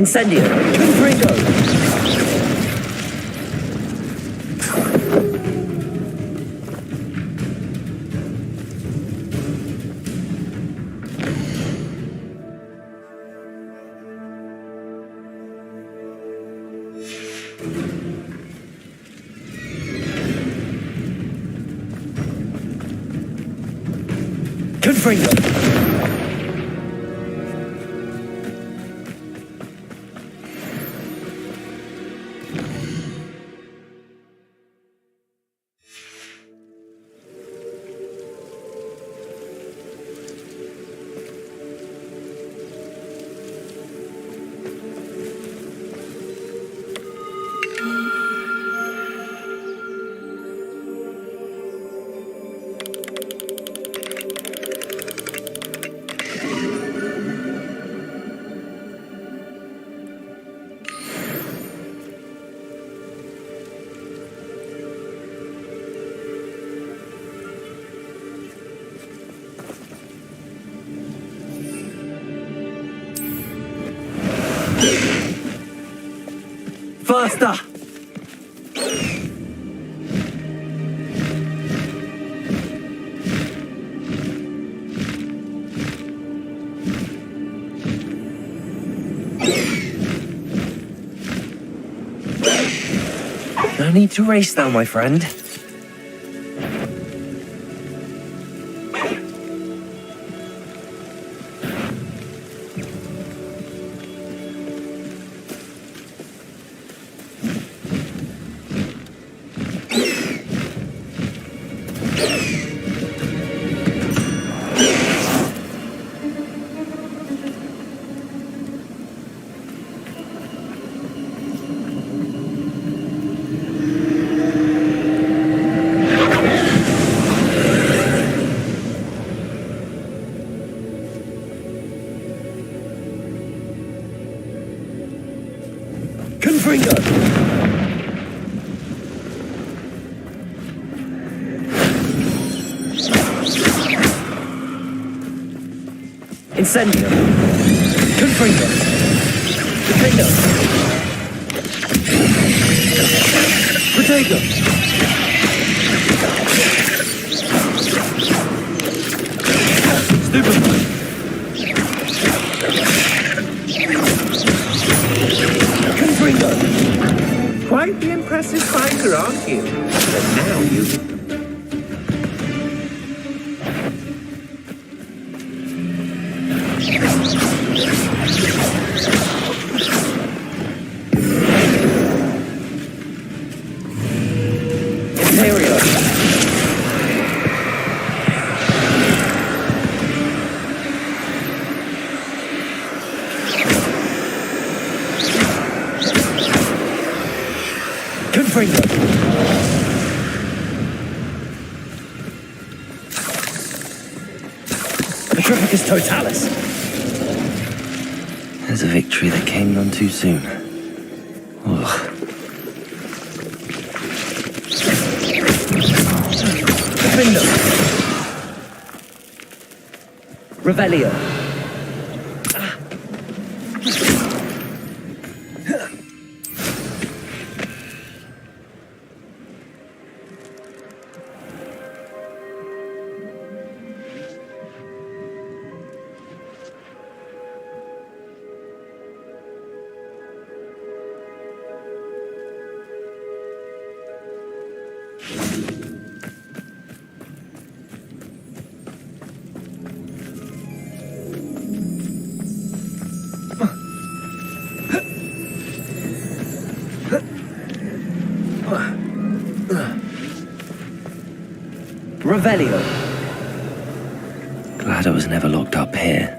Incendio. Confringo. Confringo. Faster! No need to race now, my friend. Confringo! Incendio! Confringo! Defendo! Protego! Stupefy! Confringo! Quite the impressive fighter, aren't you? But now you... Confringo! Petrificus Totalis! There's a victory that came none too soon. Ugh. Defendo! Revelio! Revelio. Glad I was never locked up here.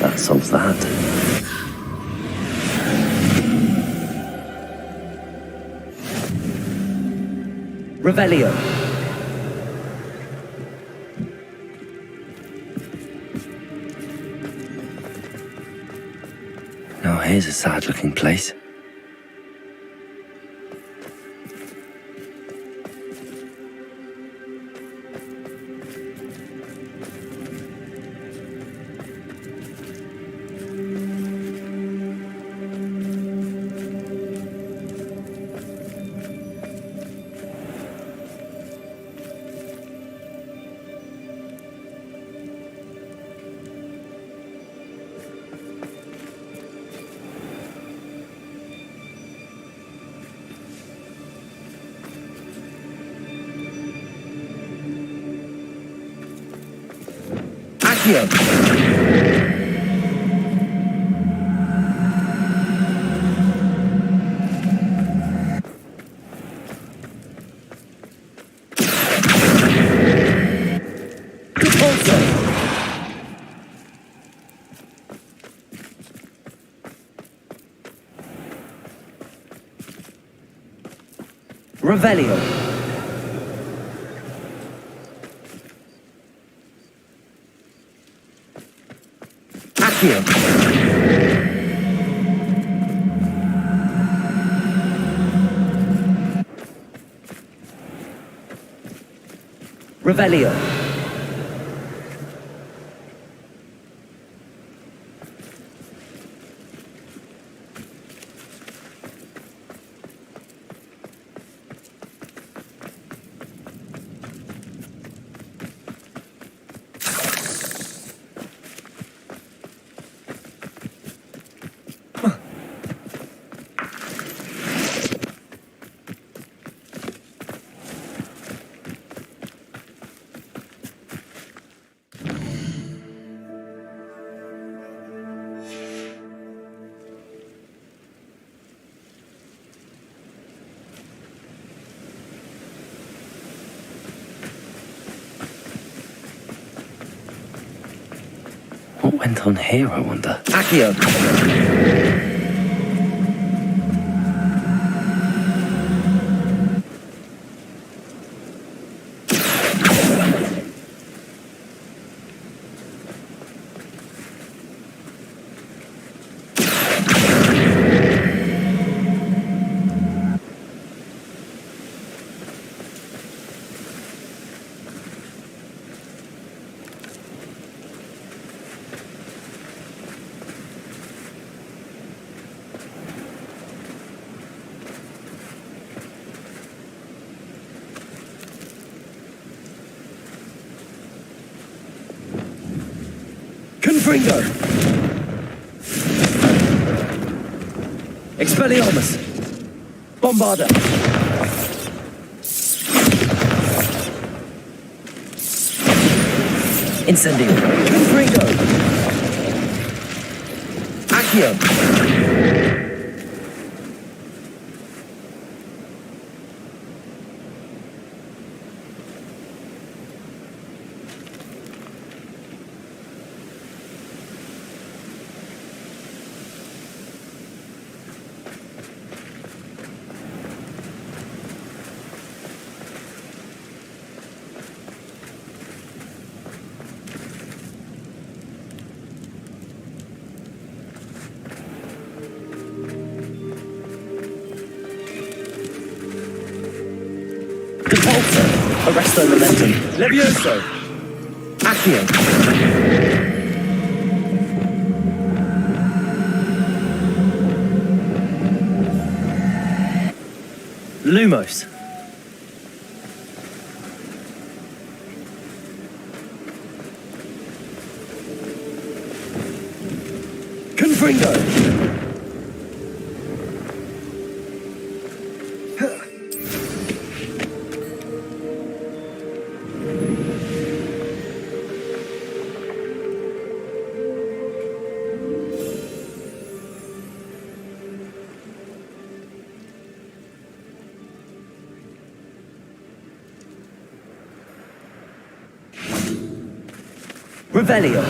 That solves that. Revelio. Now here's a sad-looking place. Accio. Revelio. Accio. Revelio. What went on here, I wonder? Accio. Confringo! Expelliarmus! Bombarda! Incendio! Confringo! Accio! Arresto momentum. Levioso. Accio. Lumos. Confringo. Revelio.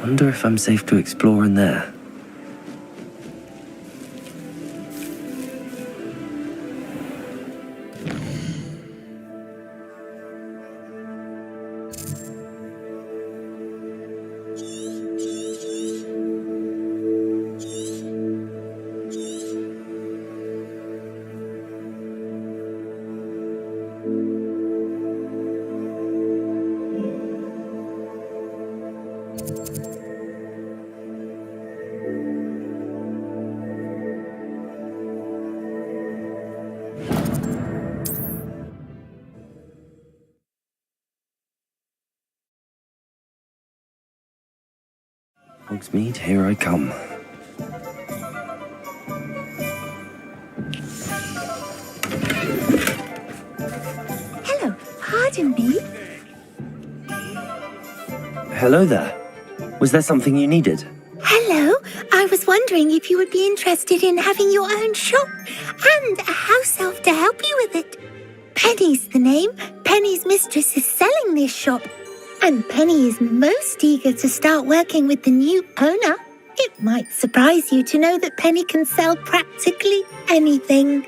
Wonder if I'm safe to explore in there. Hogsmeade, here I come. Hello, pardon me. Hello there. Was there something you needed? Hello, I was wondering if you would be interested in having your own shop and a house elf to help you with it. Penny's the name. Penny's mistress is selling this shop, and Penny is most eager to start working with the new owner. It might surprise you to know that Penny can sell practically anything.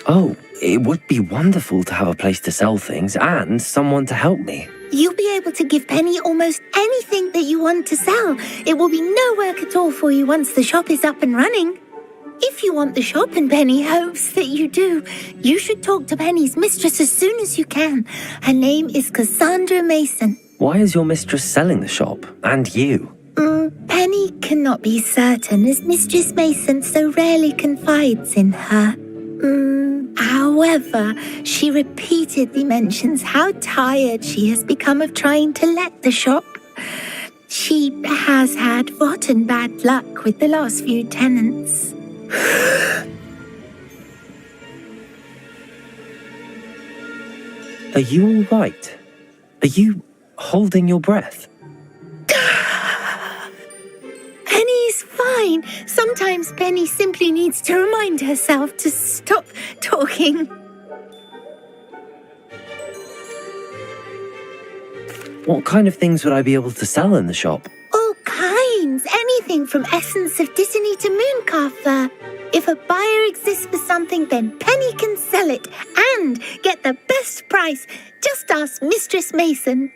Oh, it would be wonderful to have a place to sell things and someone to help me. You'll be able to give Penny almost anything that you want to sell. It will be no work at all for you once the shop is up and running. If you want the shop, and Penny hopes that you do, you should talk to Penny's mistress as soon as you can. Her name is Cassandra Mason. Why is your mistress selling the shop? And you? Penny cannot be certain, as Mistress Mason so rarely confides in her. However, she repeatedly mentions how tired she has become of trying to let the shop. She has had rotten bad luck with the last few tenants. Are you all right? Are you holding your breath? Penny's fine. Sometimes Penny simply needs to remind herself to stop talking. What kind of things would I be able to sell in the shop? All kinds. Anything from essence of Disney to mooncalf fur. If a buyer exists for something, then Penny can sell it and get the best price. Just ask Mistress Mason.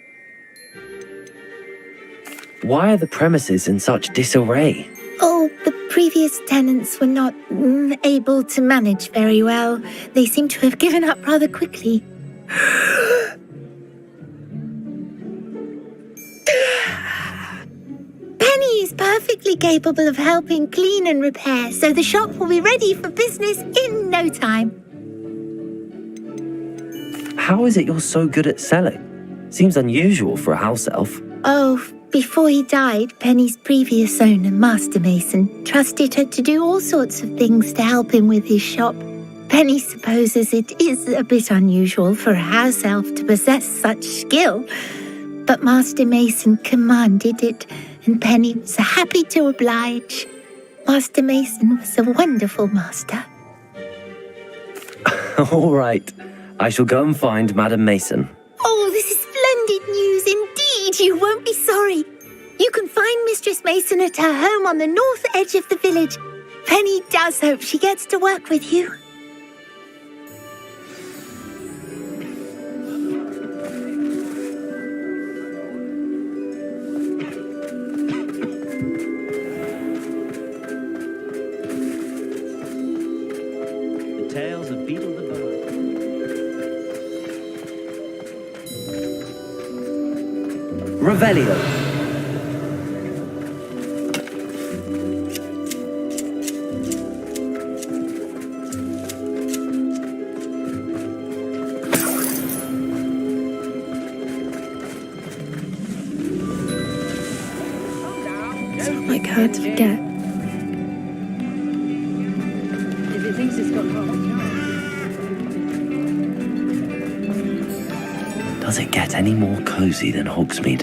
Why are the premises in such disarray? Oh, the previous tenants were not able to manage very well. They seem to have given up rather quickly. Penny is perfectly capable of helping clean and repair, so the shop will be ready for business in no time. How is it you're so good at selling? Seems unusual for a house elf. Oh, before he died, Penny's previous owner, Master Mason, trusted her to do all sorts of things to help him with his shop. Penny supposes it is a bit unusual for a house elf to possess such skill, but Master Mason commanded it, and Penny was happy to oblige. Master Mason was a wonderful master. All right. I shall go and find Madam Mason. Oh, this is splendid news indeed. You won't be sorry. You can find Mistress Mason at her home on the north edge of the village. Penny does hope she gets to work with you. The tales of Beetle the Bird. Revelio. It's not like hard to forget. If it thinks it's got hot, Does it get any more cozy than Hogsmeade?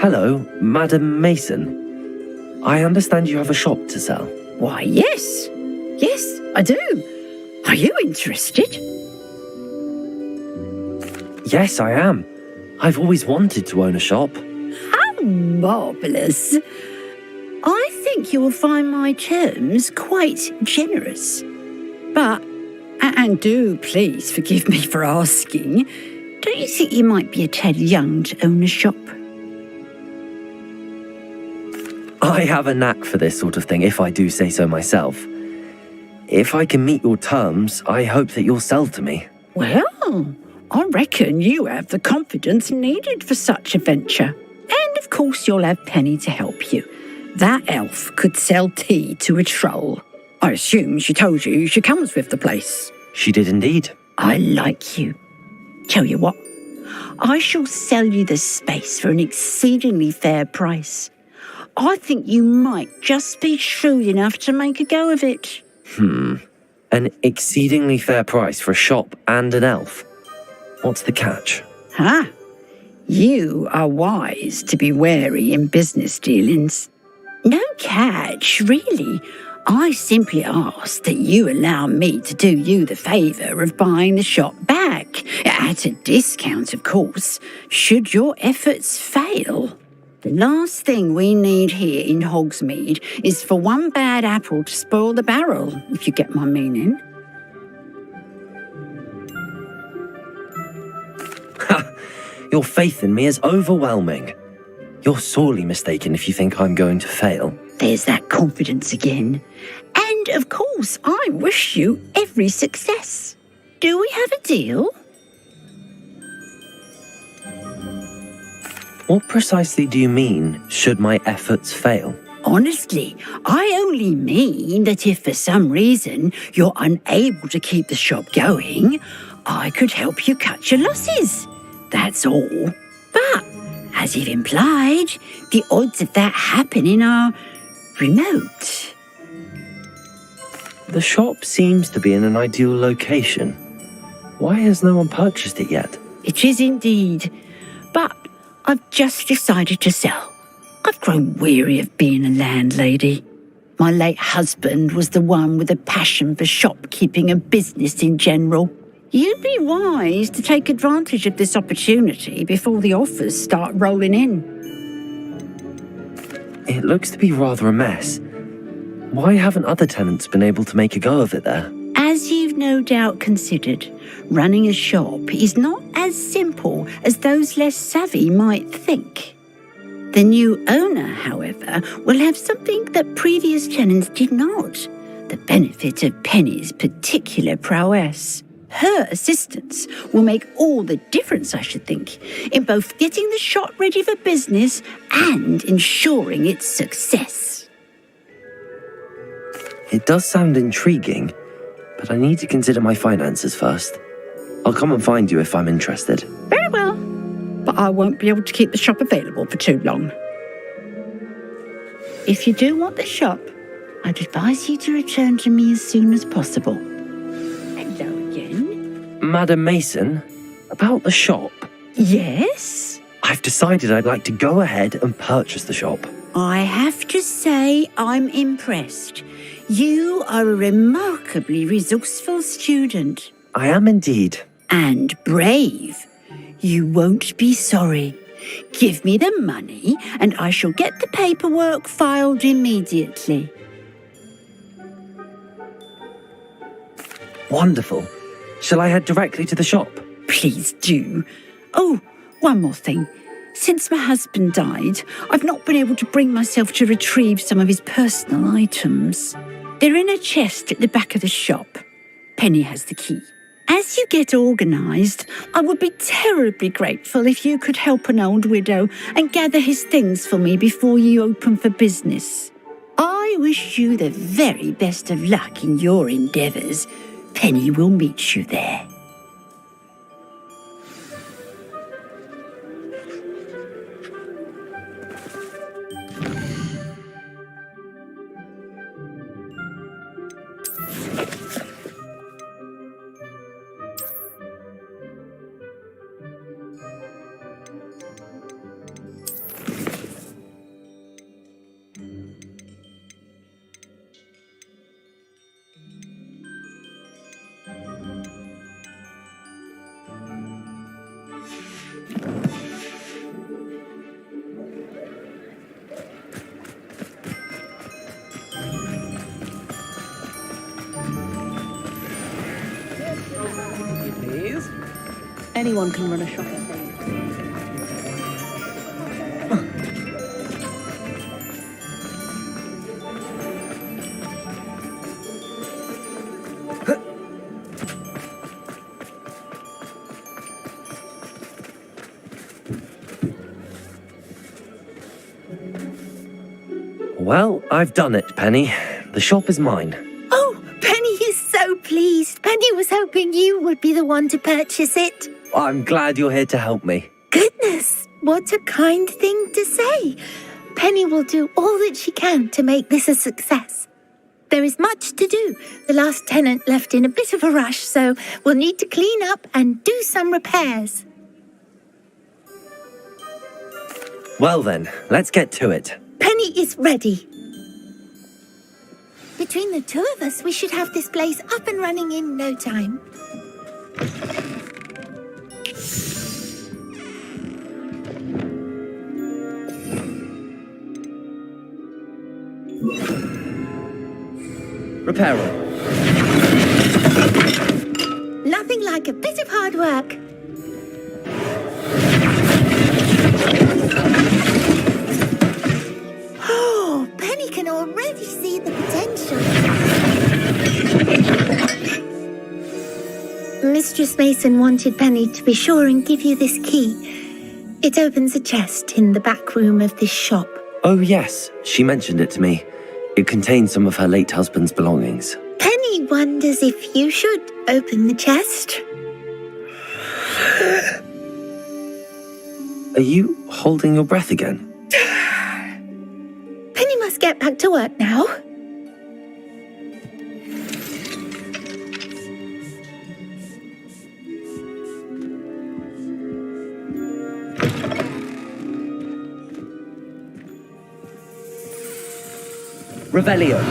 Hello, Madam Mason. I understand you have a shop to sell. why, yes. Yes, I do. Are you interested? Yes, I am. I've always wanted to own a shop. How marvellous. I think you will find my terms quite generous. But, and do please forgive me for asking, don't you think you might be a tad young to own a shop? I have a knack for this sort of thing, if I do say so myself. If I can meet your terms, I hope that you'll sell to me. Well, I reckon you have the confidence needed for such a venture. And of course you'll have Penny to help you. That elf could sell tea to a troll. I assume she told you she comes with the place. She did indeed. I like you. Tell you what, I shall sell you the space for an exceedingly fair price. I think you might just be shrewd enough to make a go of it. An exceedingly fair price for a shop and an elf. What's the catch? Huh? You are wise to be wary in business dealings. No catch, really. I simply ask that you allow me to do you the favour of buying the shop back, at a discount, of course, should your efforts fail. The last thing we need here in Hogsmeade is for one bad apple to spoil the barrel, if you get my meaning. Your faith in me is overwhelming. You're sorely mistaken if you think I'm going to fail. There's that confidence again. And, of course, I wish you every success. Do we have a deal? What precisely do you mean, should my efforts fail? Honestly, I only mean that if for some reason you're unable to keep the shop going, I could help you cut your losses. That's all. But, as you've implied, the odds of that happening are remote. The shop seems to be in an ideal location. Why has no one purchased it yet? It is indeed. But I've just decided to sell. I've grown weary of being a landlady. My late husband was the one with a passion for shopkeeping and business in general. You'd be wise to take advantage of this opportunity before the offers start rolling in. It looks to be rather a mess. Why haven't other tenants been able to make a go of it there? As you've no doubt considered, running a shop is not as simple as those less savvy might think. The new owner, however, will have something that previous tenants did not, the benefit of Penny's particular prowess. Her assistance will make all the difference, I should think, in both getting the shop ready for business and ensuring its success. It does sound intriguing, but I need to consider my finances first. I'll come and find you if I'm interested. Very well, but I won't be able to keep the shop available for too long. If you do want the shop, I'd advise you to return to me as soon as possible. Hello again. Madam Mason, about the shop. Yes? I've decided I'd like to go ahead and purchase the shop. I have to say I'm impressed. You are a remarkably resourceful student. I am indeed. And brave. You won't be sorry. Give me the money and I shall get the paperwork filed immediately. Wonderful. Shall I head directly to the shop? Please do. Oh, one more thing. Since my husband died, I've not been able to bring myself to retrieve some of his personal items. They're in a chest at the back of the shop. Penny has the key. As you get organised, I would be terribly grateful if you could help an old widow and gather his things for me before you open for business. I wish you the very best of luck in your endeavours. Penny will meet you there. Please. Anyone can run a shop. Well, I've done it, Penny. The shop is mine. Oh, Penny is so pleased. Penny was hoping you would be the one to purchase it. I'm glad you're here to help me. Goodness, what a kind thing to say. Penny will do all that she can to make this a success. There is much to do. The last tenant left in a bit of a rush, so we'll need to clean up and do some repairs. Well then, let's get to it. Penny is ready. Between the two of us, we should have this place up and running in no time. Repairer. Nothing like a bit of hard work. Oh, Penny can already see the potential. Mistress Mason wanted Penny to be sure and give you this key. It opens a chest in the back room of this shop. Oh yes, she mentioned it to me. It contains some of her late husband's belongings. Penny wonders if you should open the chest. Are you holding your breath again? Penny must get back to work now. Revelio.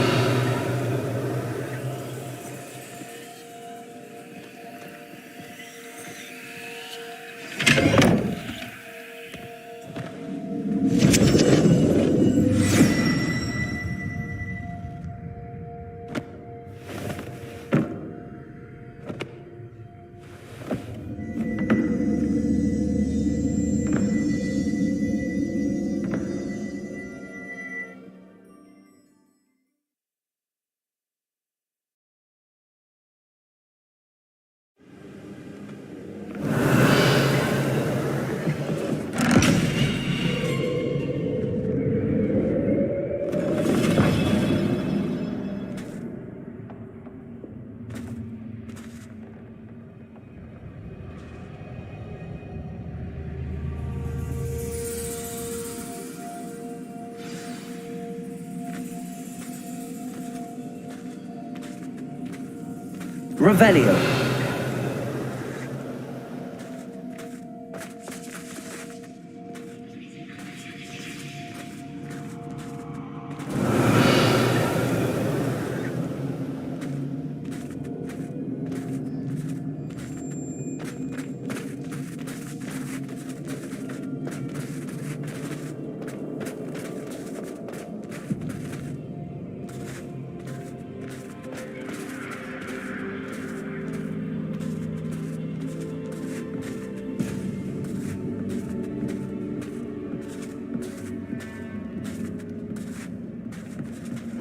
Revelio.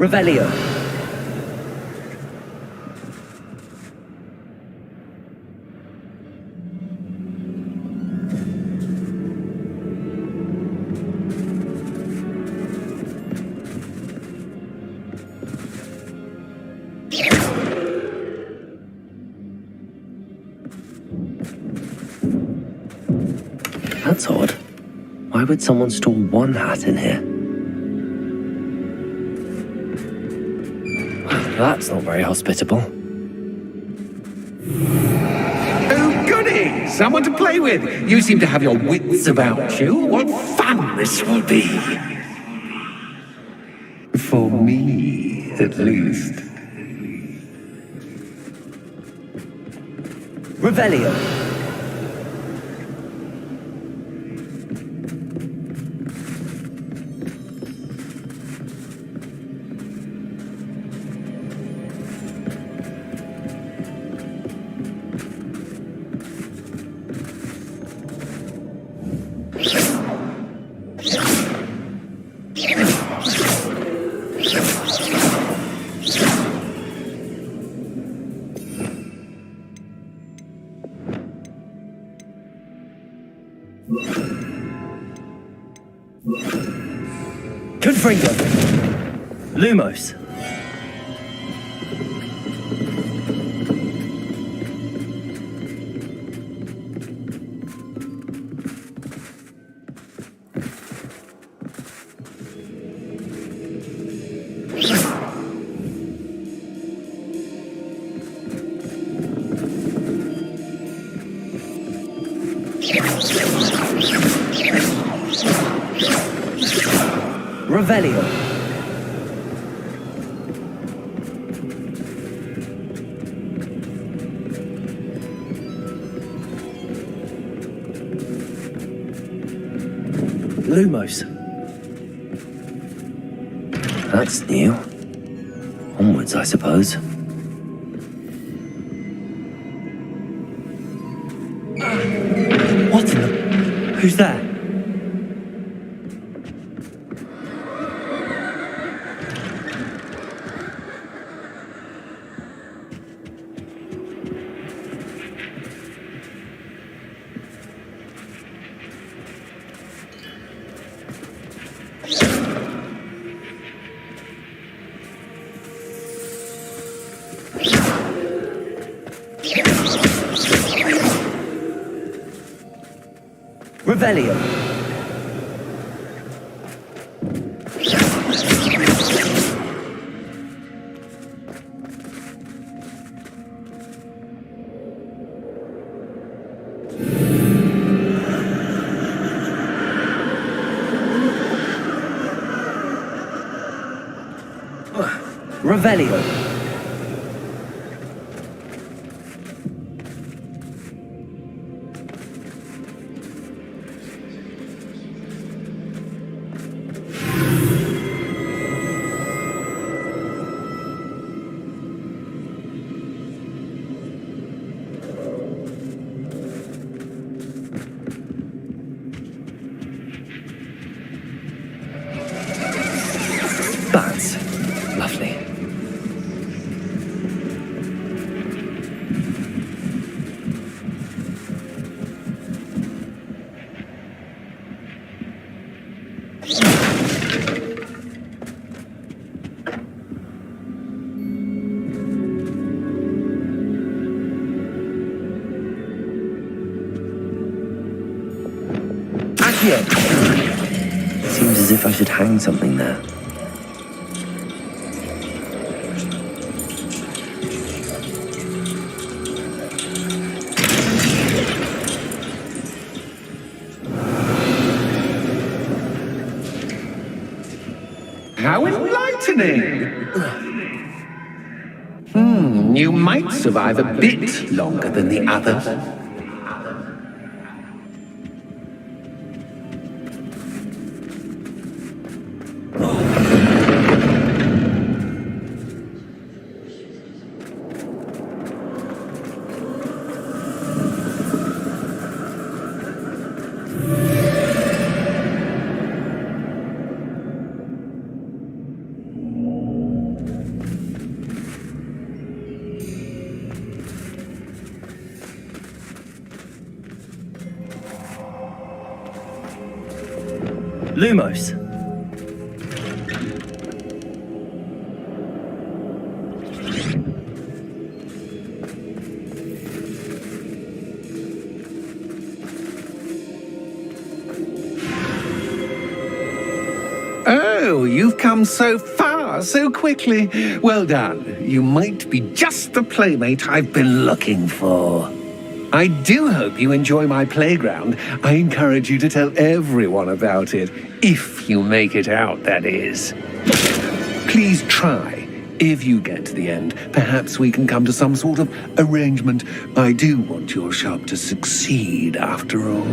Revelio. That's odd. Why would someone store one hat in here? That's not very hospitable. Oh, goody! Someone to play with. You seem to have your wits about you. What fun this will be. For me, at least. Revelio. Confringo. Lumos. Revelio. Lumos. That's new. Onwards, I suppose. What in the... Who's there? Revelio. Revelio. Bats. Lovely. Accio. Seems as if I should hang something there. How enlightening! You might survive a bit longer than the others. Lumos. Oh, you've come so far, so quickly. Well done. You might be just the playmate I've been looking for. I do hope you enjoy my playground. I encourage you to tell everyone about it. If you make it out, that is. Please try. If you get to the end, perhaps we can come to some sort of arrangement. I do want your shop to succeed, after all.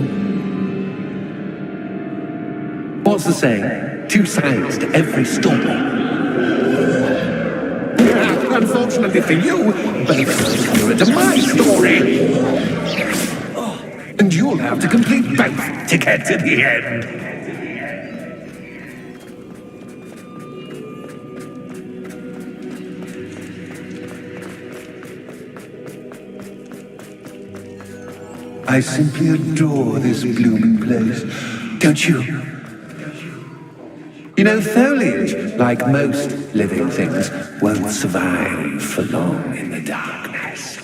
What's the saying? Two sides to every story. Unfortunately for you, both sides are into my story. And you'll have to complete both to get to the end. I simply adore this blooming place, don't you? You know, foliage, like most living things, won't survive for long in the darkness.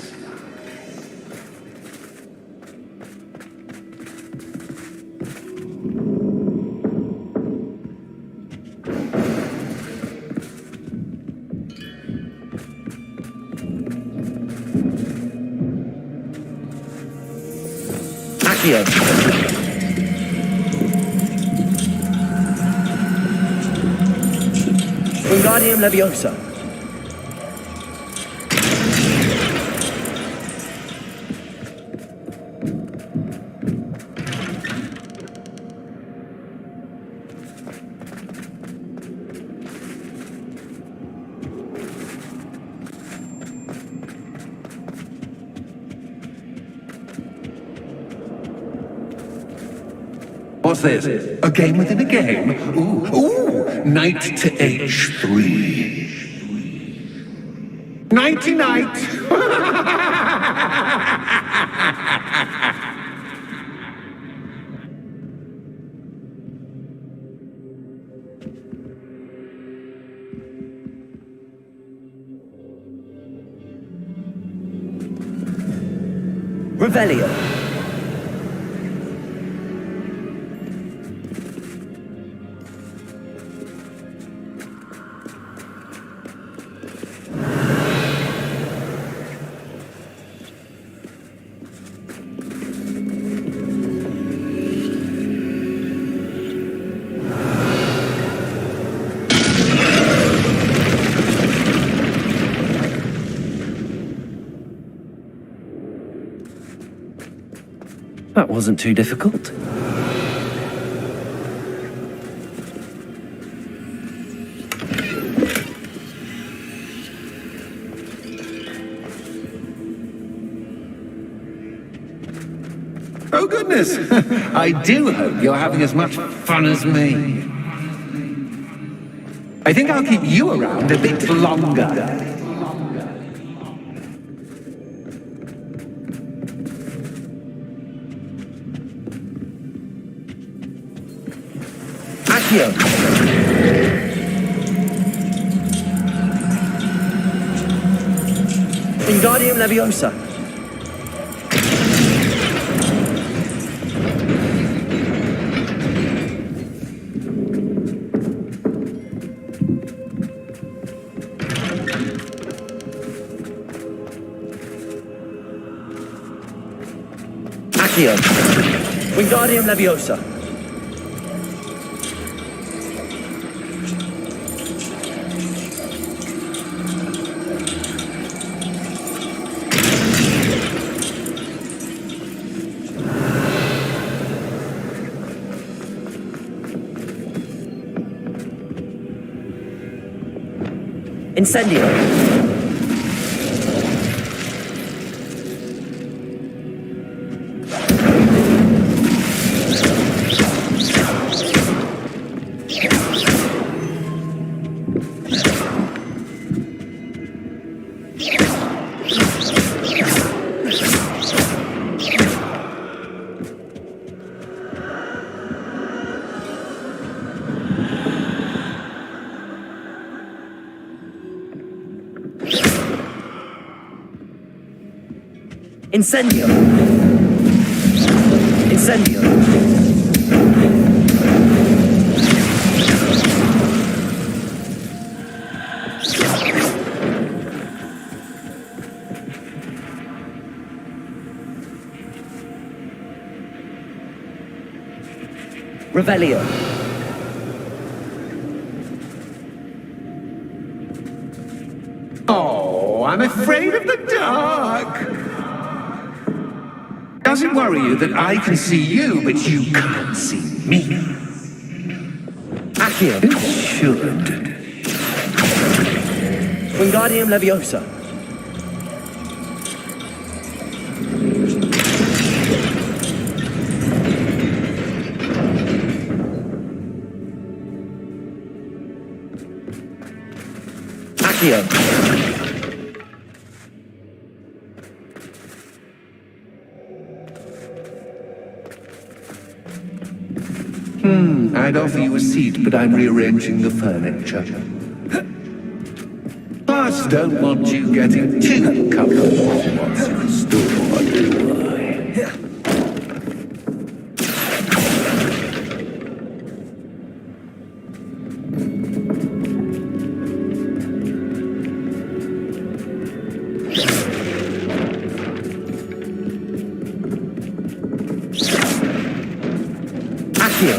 Accio. Wingardium Leviosa. What's this? A game within a game? Ooh, knight to H3. Nighty-night! Revelio. That wasn't too difficult. Oh, goodness! I do hope you're having as much fun as me. I think I'll keep you around a bit longer. Accio. Wingardium Leviosa. Accio. Wingardium Leviosa. Incendio. Incendio. Incendio. Revelio. Oh, I'm afraid of the dark. Does it worry you that I can see you, but you can't see me? Accio. It should. Wingardium Leviosa. Accio. I'd offer you a seat, but I'm rearranging the furniture. But don't want you getting too comfortable on what's in store, do I? Accio.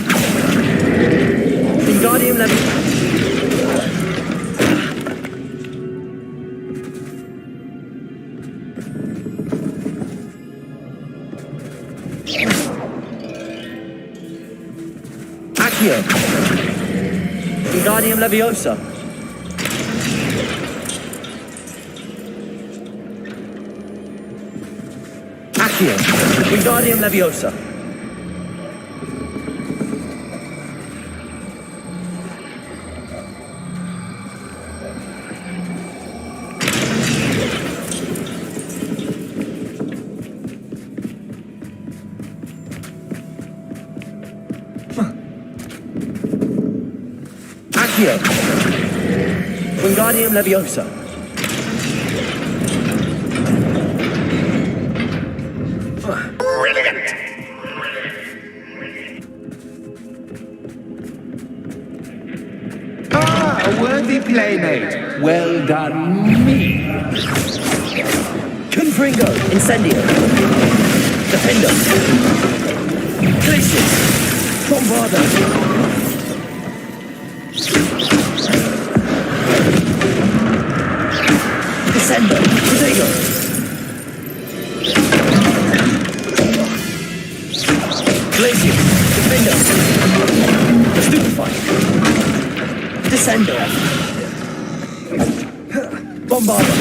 Wingardium Leviosa. Accio. Wingardium Leviosa. Accio. Wingardium Leviosa. Accio. Wingardium Leviosa. Brilliant! Ah, a worthy playmate. Well done, me. Confringo. Incendio. Defendo. Glacius. Bombardo. Descendo. Protego. Glacius. Defendo. Stupefy. Descendo. Bombardo.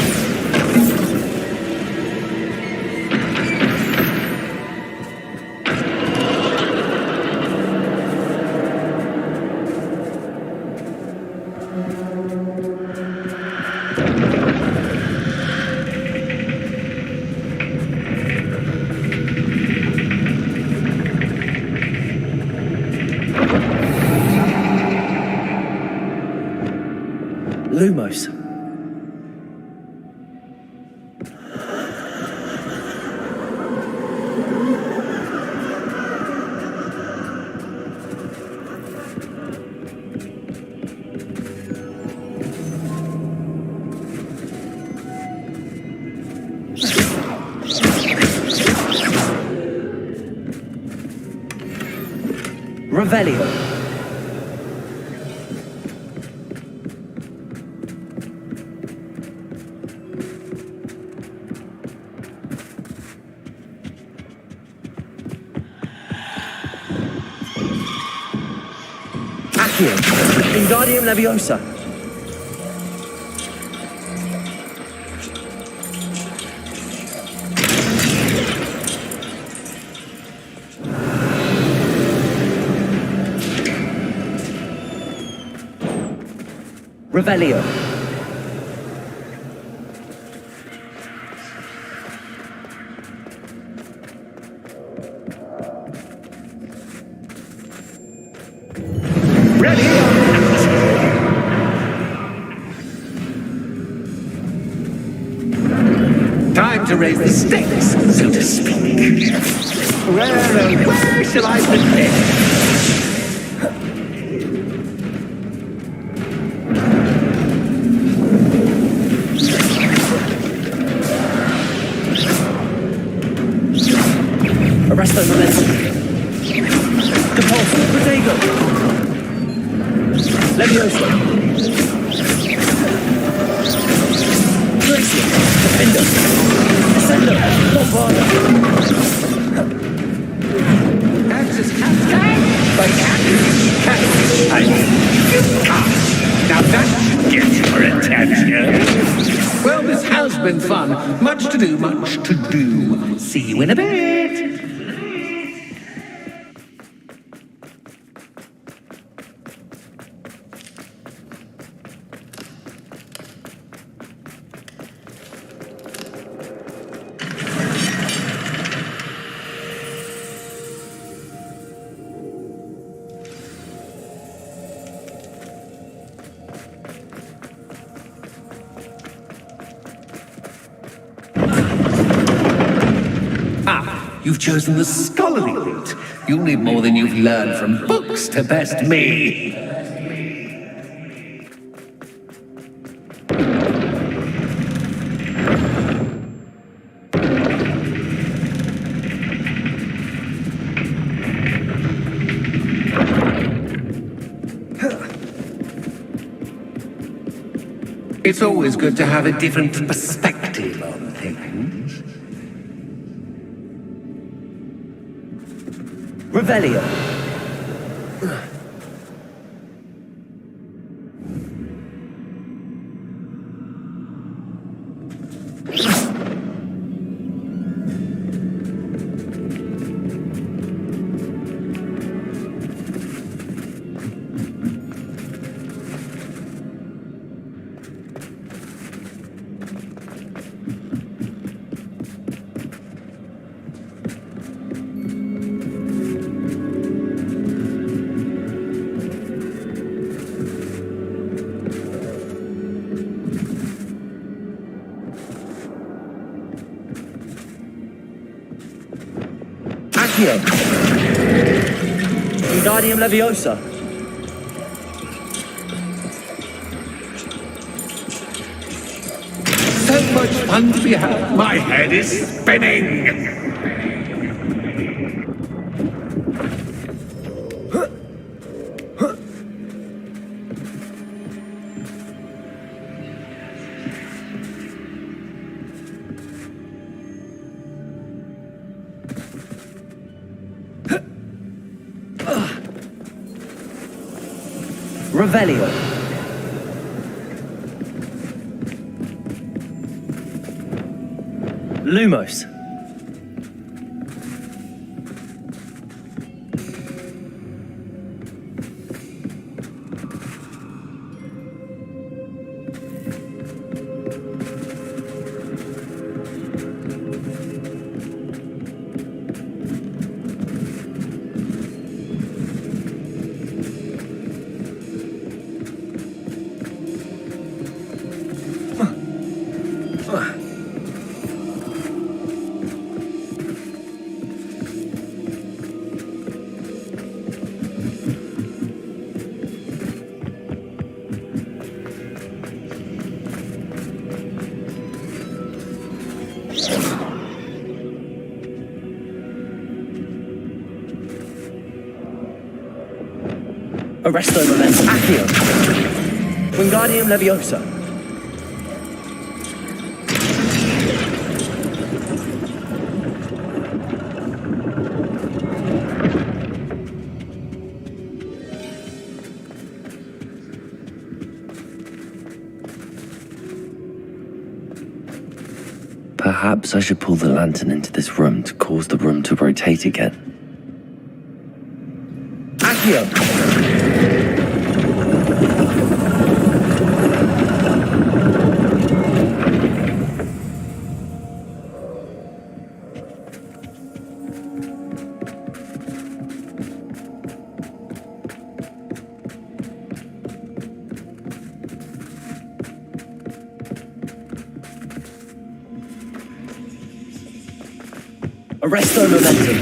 Lumos. Revelio. Accio. Wingardium Leviosa. Revelio. Ready? Time to to raise the stakes, so to speak. Where shall I begin? Arresto momentum. Depulso. Protego. Levioso. Glacier. Defender. Ascendo. Bombarda. Axis Captain! By Now that should get your attention. Well, this has been fun. Much to do, much to do. See you in a bit. You've chosen the scholarly route. You'll need more than you've learned from books to best me. It's always good to have a different perspective on things. Revelio. Accio. Wingardium Leviosa. So much fun to be had. My head is spinning. Revelio. Lumos. Arresto momentum. Accio. Wingardium Leviosa. Perhaps I should pull the lantern into this room to cause the room to rotate again. Accio. Arresto momentum.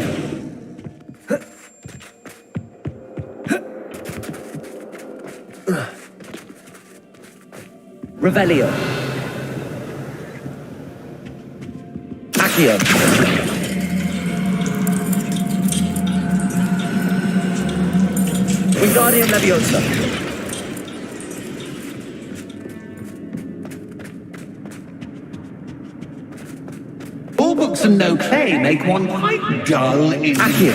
Revelio. Accio. Wingardium Leviosa. All books and no play make one quite dull in... Accio.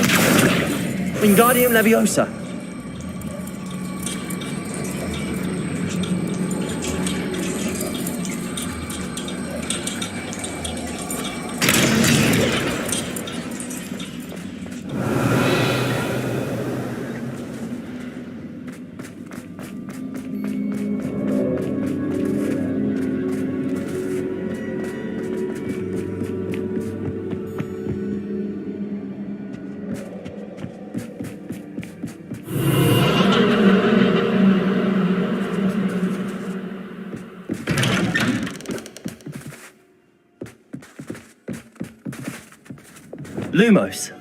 Wingardium Leviosa. Lumos.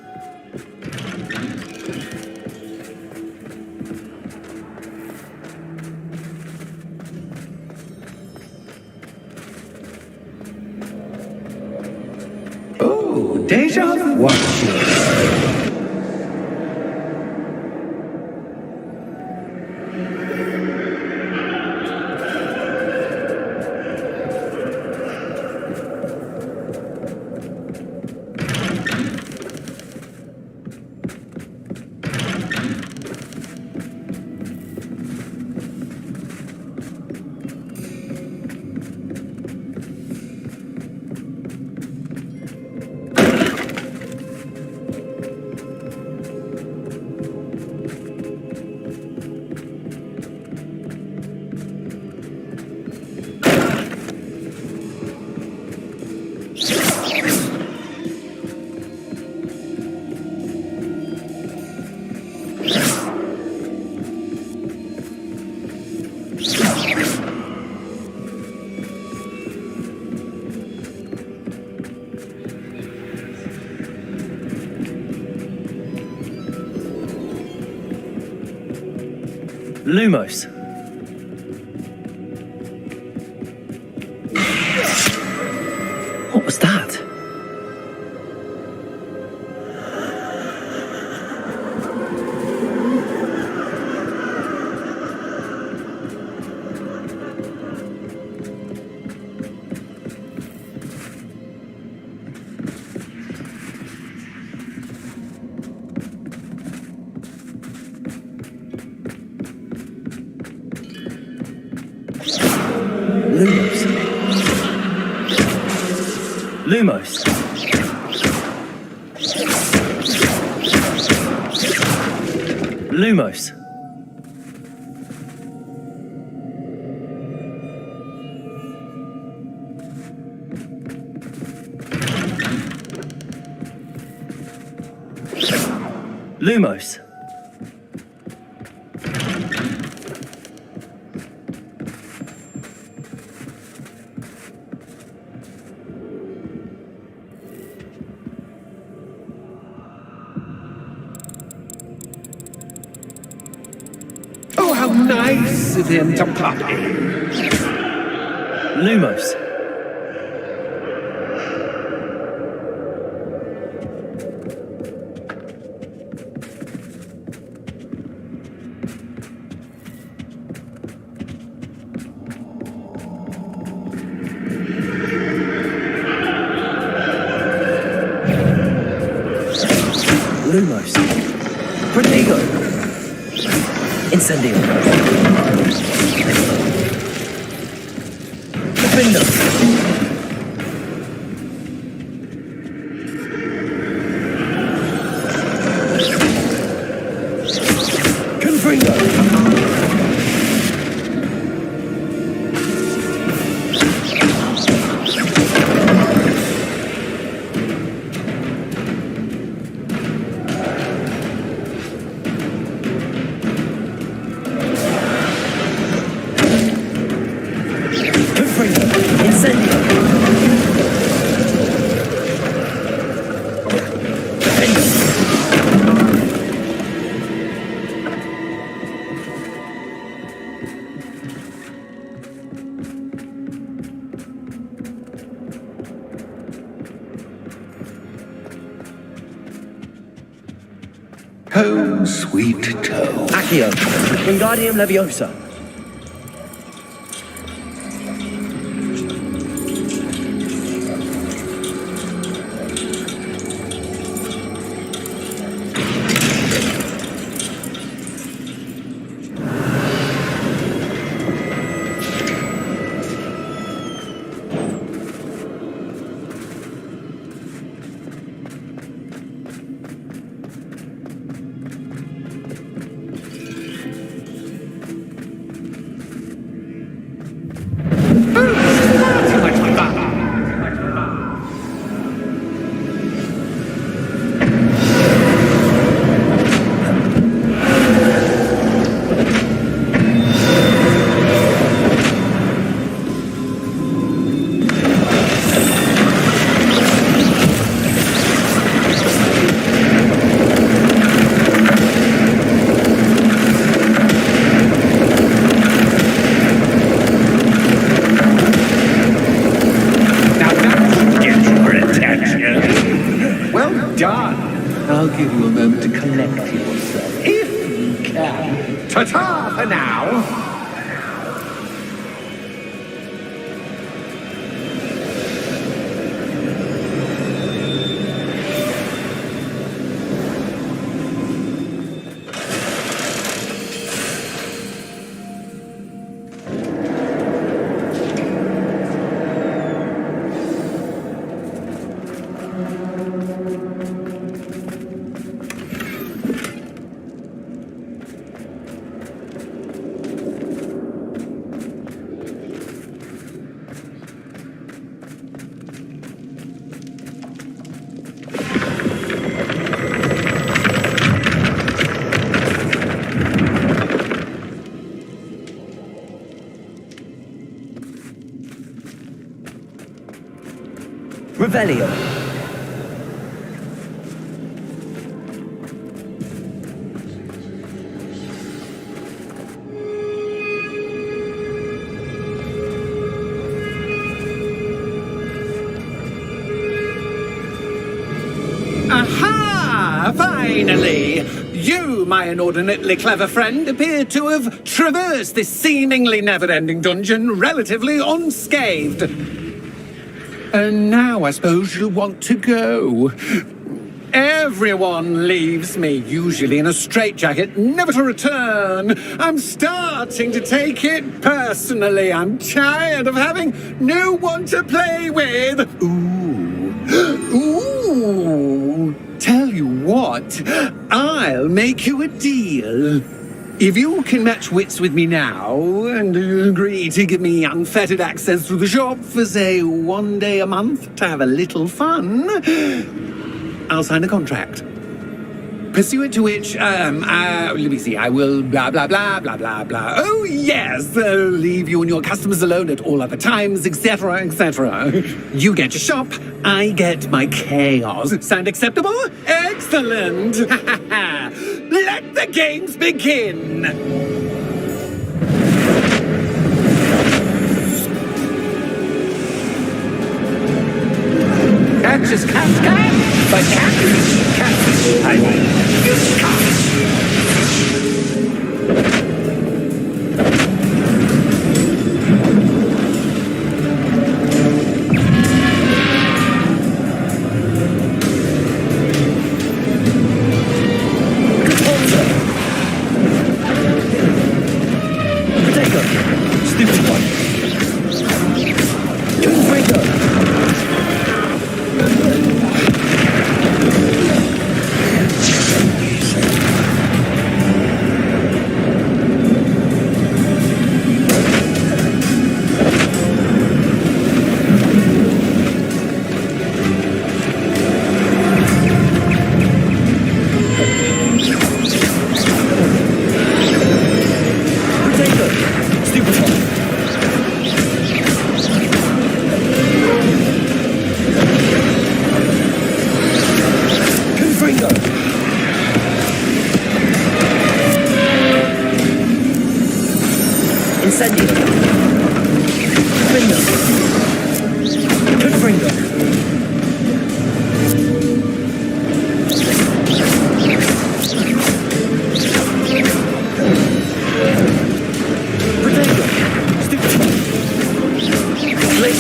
Oh, deja vu. Watch yourself. Lumos. What was that? Lumos. Lumos. Lumos. Lumos. Oh, how nice of him to pop in. Lumos. Lumos. Prodigo. Incendio. Defender. Confringo. sweet toe. Accio. Wingardium Leviosa. I'll give you a moment to collect yourself, if you can. Ta-ta for now! Revelio. Aha! Finally! You, my inordinately clever friend, appear to have traversed this seemingly never-ending dungeon relatively unscathed. And now I suppose you'll want to go. Everyone leaves me, usually in a straitjacket, never to return. I'm starting to take it personally. I'm tired of having no one to play with. Ooh. Tell you what, I'll make you a deal. If you can match wits with me now and agree to give me unfettered access to the shop for, say, 1 day a month to have a little fun, I'll sign a contract. Pursuant to which, let me see, I will blah, blah, blah, blah, blah, blah. Oh, yes, leave you and your customers alone at all other times, etc., etc. You get your shop, I get my chaos. Sound acceptable? Excellent! Let the games begin! Catch is cat, but cat is cat. I will use cat.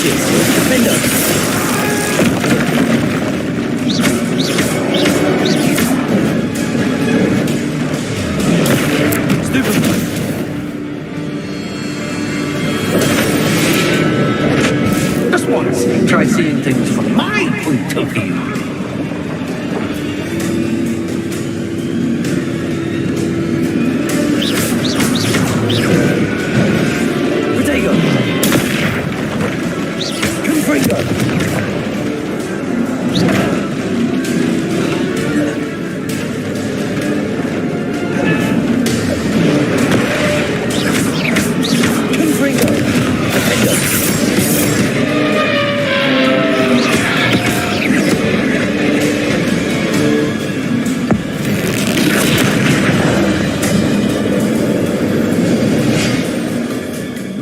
Aegis. Defender. Stupefy. Just once, try seeing things from my point of view. Protego. Confringo. Confringo. Defender.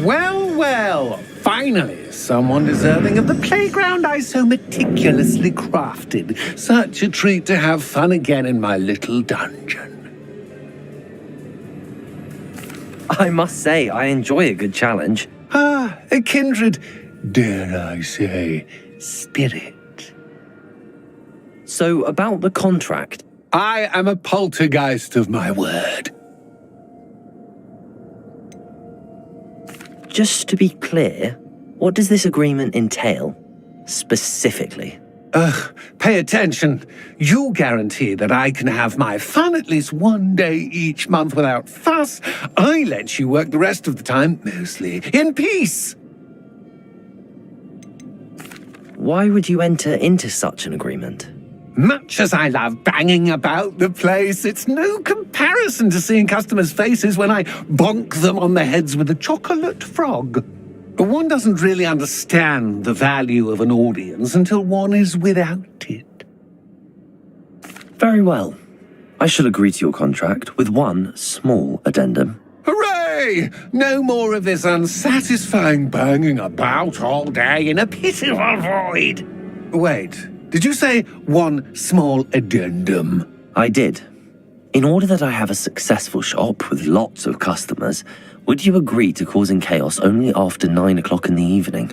Well, well, finally, someone deserving of the playground I so meticulously crafted. Such a treat to have fun again in my little dungeon. I must say, I enjoy a good challenge. Ah, a kindred, dare I say, spirit. So, about the contract. I am a poltergeist of my word. Just to be clear, what does this agreement entail? Specifically. Pay attention. You guarantee that I can have my fun at least one day each month without fuss. I let you work the rest of the time, mostly in peace. Why would you enter into such an agreement? Much as I love banging about the place, it's no comparison to seeing customers' faces when I bonk them on the heads with a chocolate frog. One doesn't really understand the value of an audience until one is without it. Very well. I shall agree to your contract with one small addendum. Hooray! No more of this unsatisfying banging about all day in a pitiful void. Wait. Did you say one small addendum? I did. In order that I have a successful shop with lots of customers, would you agree to causing chaos only after 9 o'clock in the evening?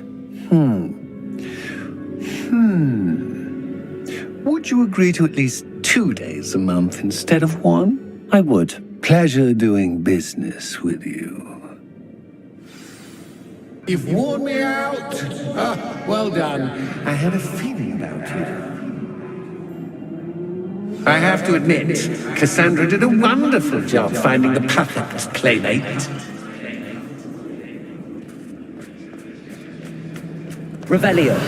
Would you agree to at least 2 days a month instead of one? I would. Pleasure doing business with you. You've worn me out. Ah, well done. I had a feeling about you. I have to admit, Cassandra did a wonderful job finding the perfect playmate. Revelio.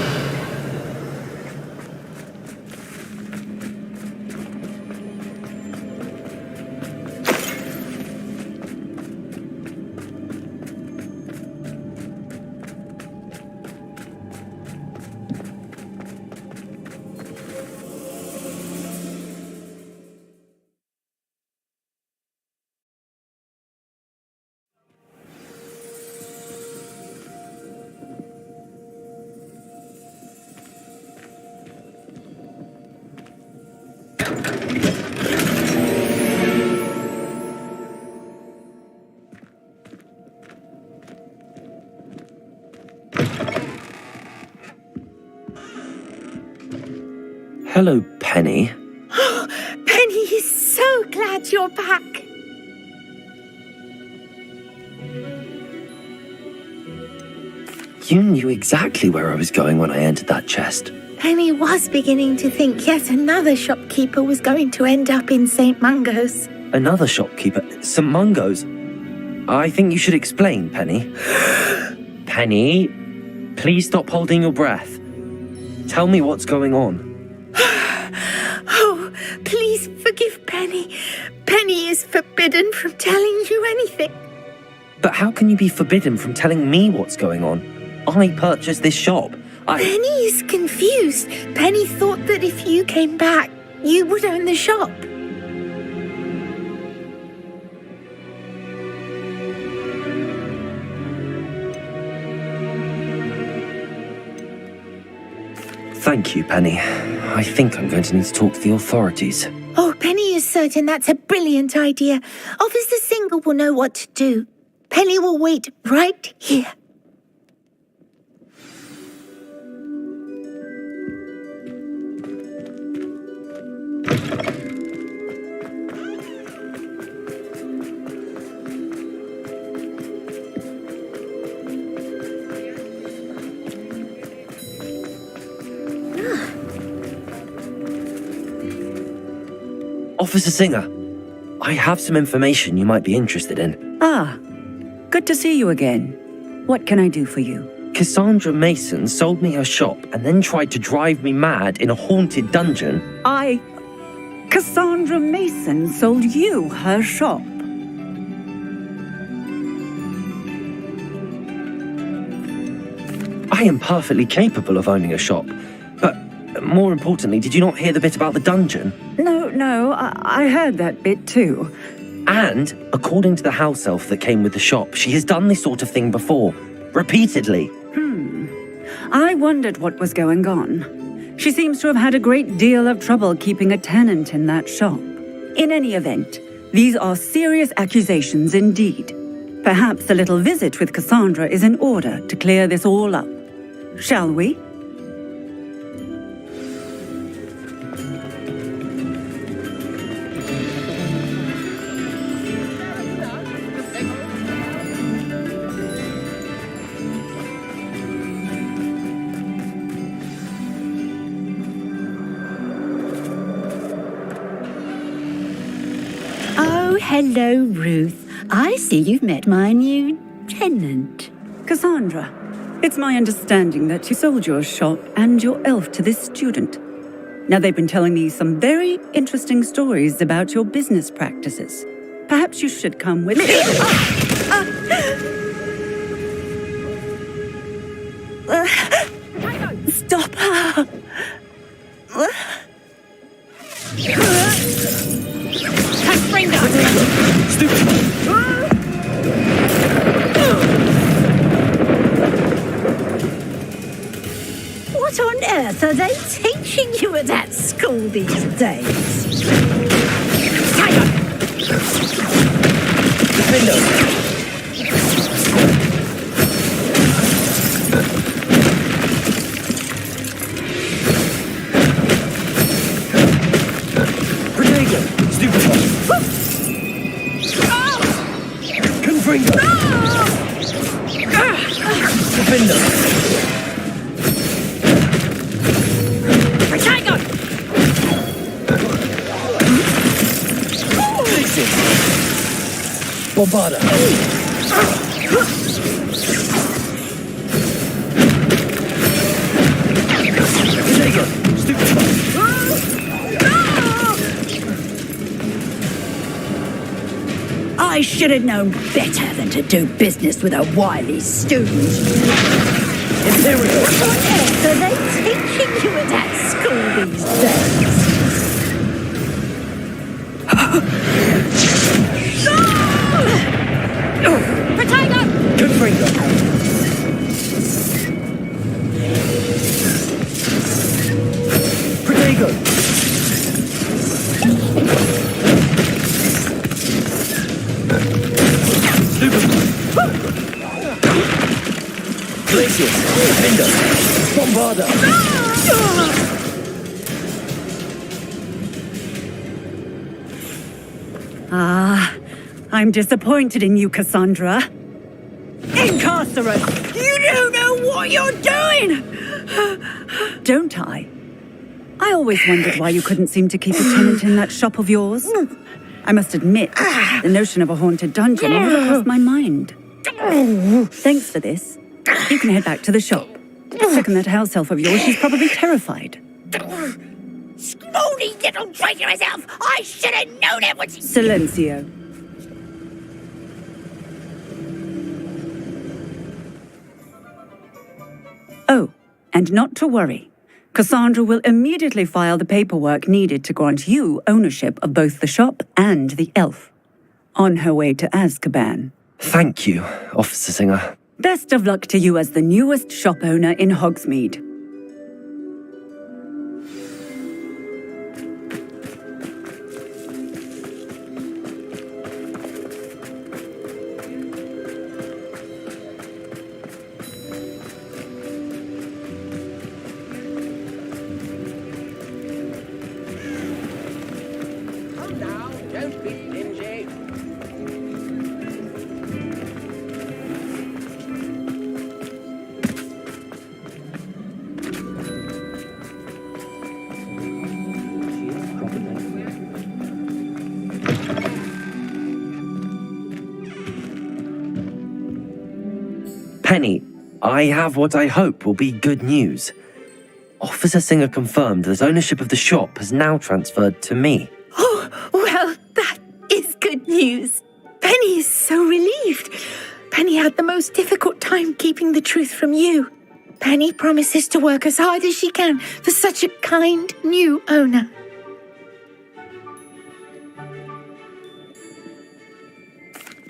Hello, Penny. Penny is so glad you're back. You knew exactly where I was going when I entered that chest. Penny was beginning to think yet another shopkeeper was going to end up in St. Mungo's. Another shopkeeper, St. Mungo's. I think you should explain, Penny. Penny, please stop holding your breath. Tell me what's going on. Oh, please forgive Penny. Penny is forbidden from telling you anything. But how can you be forbidden from telling me what's going on? I purchased this shop. Penny is confused. Penny thought that if you came back, you would own the shop. Thank you, Penny. I think I'm going to need to talk to the authorities. Oh, Penny is certain that's a brilliant idea. Officer Single will know what to do. Penny will wait right here. Officer Singer, I have some information you might be interested in. Ah, good to see you again. What can I do for you? Cassandra Mason sold me her shop and then tried to drive me mad in a haunted dungeon. Cassandra Mason sold you her shop. I am perfectly capable of owning a shop, but more importantly, did you not hear the bit about the dungeon? No, I heard that bit too. And, according to the house elf that came with the shop, she has done this sort of thing before, repeatedly. I wondered what was going on. She seems to have had a great deal of trouble keeping a tenant in that shop. In any event, these are serious accusations indeed. Perhaps a little visit with Cassandra is in order to clear this all up. Shall we? Oh, hello, Ruth. I see you've met my new tenant. Cassandra, it's my understanding that you sold your shop and your elf to this student. Now, they've been telling me some very interesting stories about your business practices. Perhaps you should come with me. Stop her! What on earth are they teaching you at that school these days? Bombarda. I should have known better than to do business with a wily student. What on earth are they teaching you at that school these days? Confringo. Protego. Glacius. Defender. Bombarda. I'm disappointed in you, Cassandra. Incarcerate! You don't know what you're doing! Don't I? I always wondered why you couldn't seem to keep a tenant in that shop of yours. I must admit, the notion of a haunted dungeon never crossed my mind. Thanks for this. You can head back to the shop. Check on that house elf of yours, she's probably terrified. Scrawny little traitorous elf! I should have known it was... Silencio. Oh, and not to worry. Cassandra will immediately file the paperwork needed to grant you ownership of both the shop and the elf. On her way to Azkaban. Thank you, Officer Singer. Best of luck to you as the newest shop owner in Hogsmeade. Don't be stingy. Penny, I have what I hope will be good news. Officer Singer confirmed that ownership of the shop has now transferred to me. Oh, well, that is good news. Penny is so relieved. Penny had the most difficult time keeping the truth from you. Penny promises to work as hard as she can for such a kind new owner.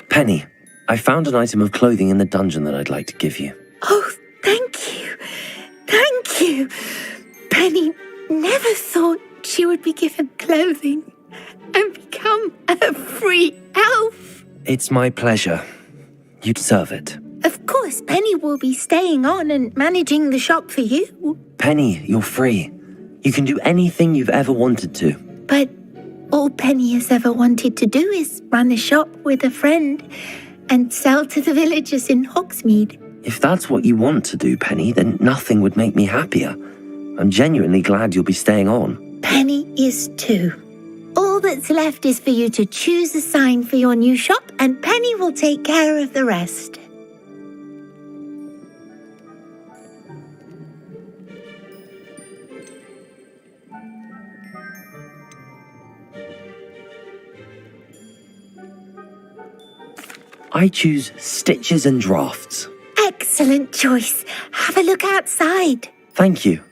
Penny, I found an item of clothing in the dungeon that I'd like to give you. Oh, thank you. Thank you. Penny never thought she would be given clothing and become a free elf. It's my pleasure. You deserve it. Of course, Penny will be staying on and managing the shop for you. Penny, you're free. You can do anything you've ever wanted to. But all Penny has ever wanted to do is run a shop with a friend and sell to the villagers in Hogsmeade. If that's what you want to do, Penny, then nothing would make me happier. I'm genuinely glad you'll be staying on. Penny is too. All that's left is for you to choose a sign for your new shop, and Penny will take care of the rest. I choose stitches and drafts. Excellent choice. Have a look outside. Thank you.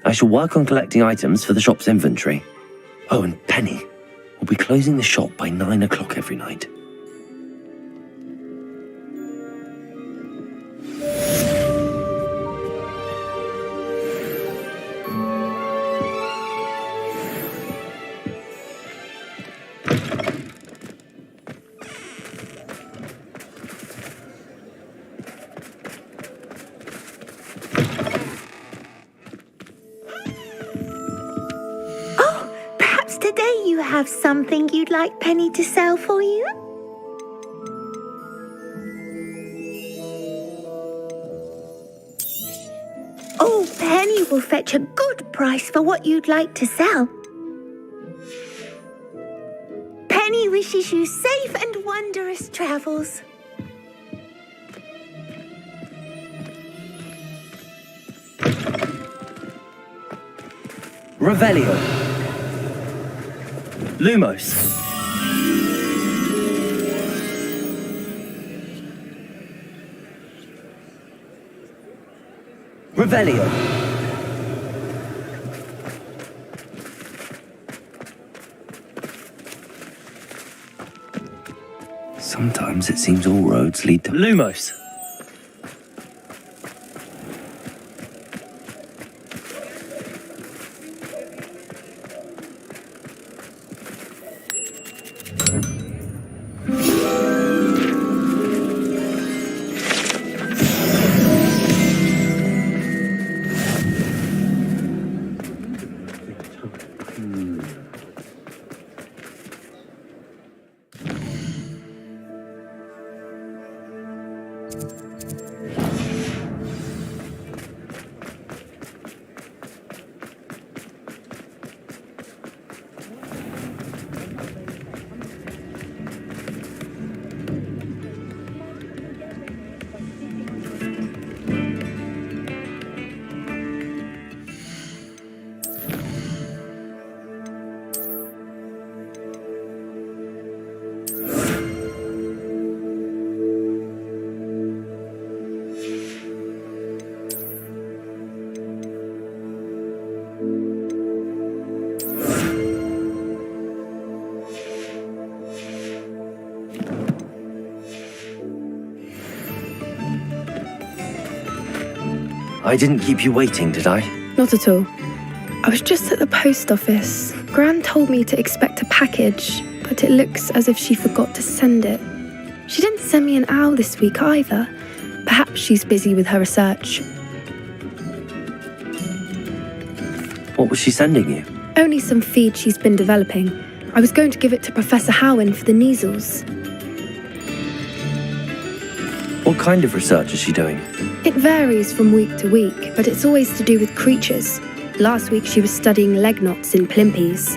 I shall work on collecting items for the shop's inventory. Oh, and Penny, we'll be closing the shop by 9 o'clock every night. Today you have something you'd like Penny to sell for you? Oh, Penny will fetch a good price for what you'd like to sell. Penny wishes you safe and wondrous travels. Revelio. Lumos. Revelio. Sometimes it seems all roads lead to Lumos. I didn't keep you waiting, did I? Not at all. I was just at the post office. Gran told me to expect a package, but it looks as if she forgot to send it. She didn't send me an owl this week either. Perhaps she's busy with her research. What was she sending you? Only some feed she's been developing. I was going to give it to Professor Howin for the measles. What kind of research is she doing? It varies from week to week, but it's always to do with creatures. Last week she was studying leg knots in plimpies.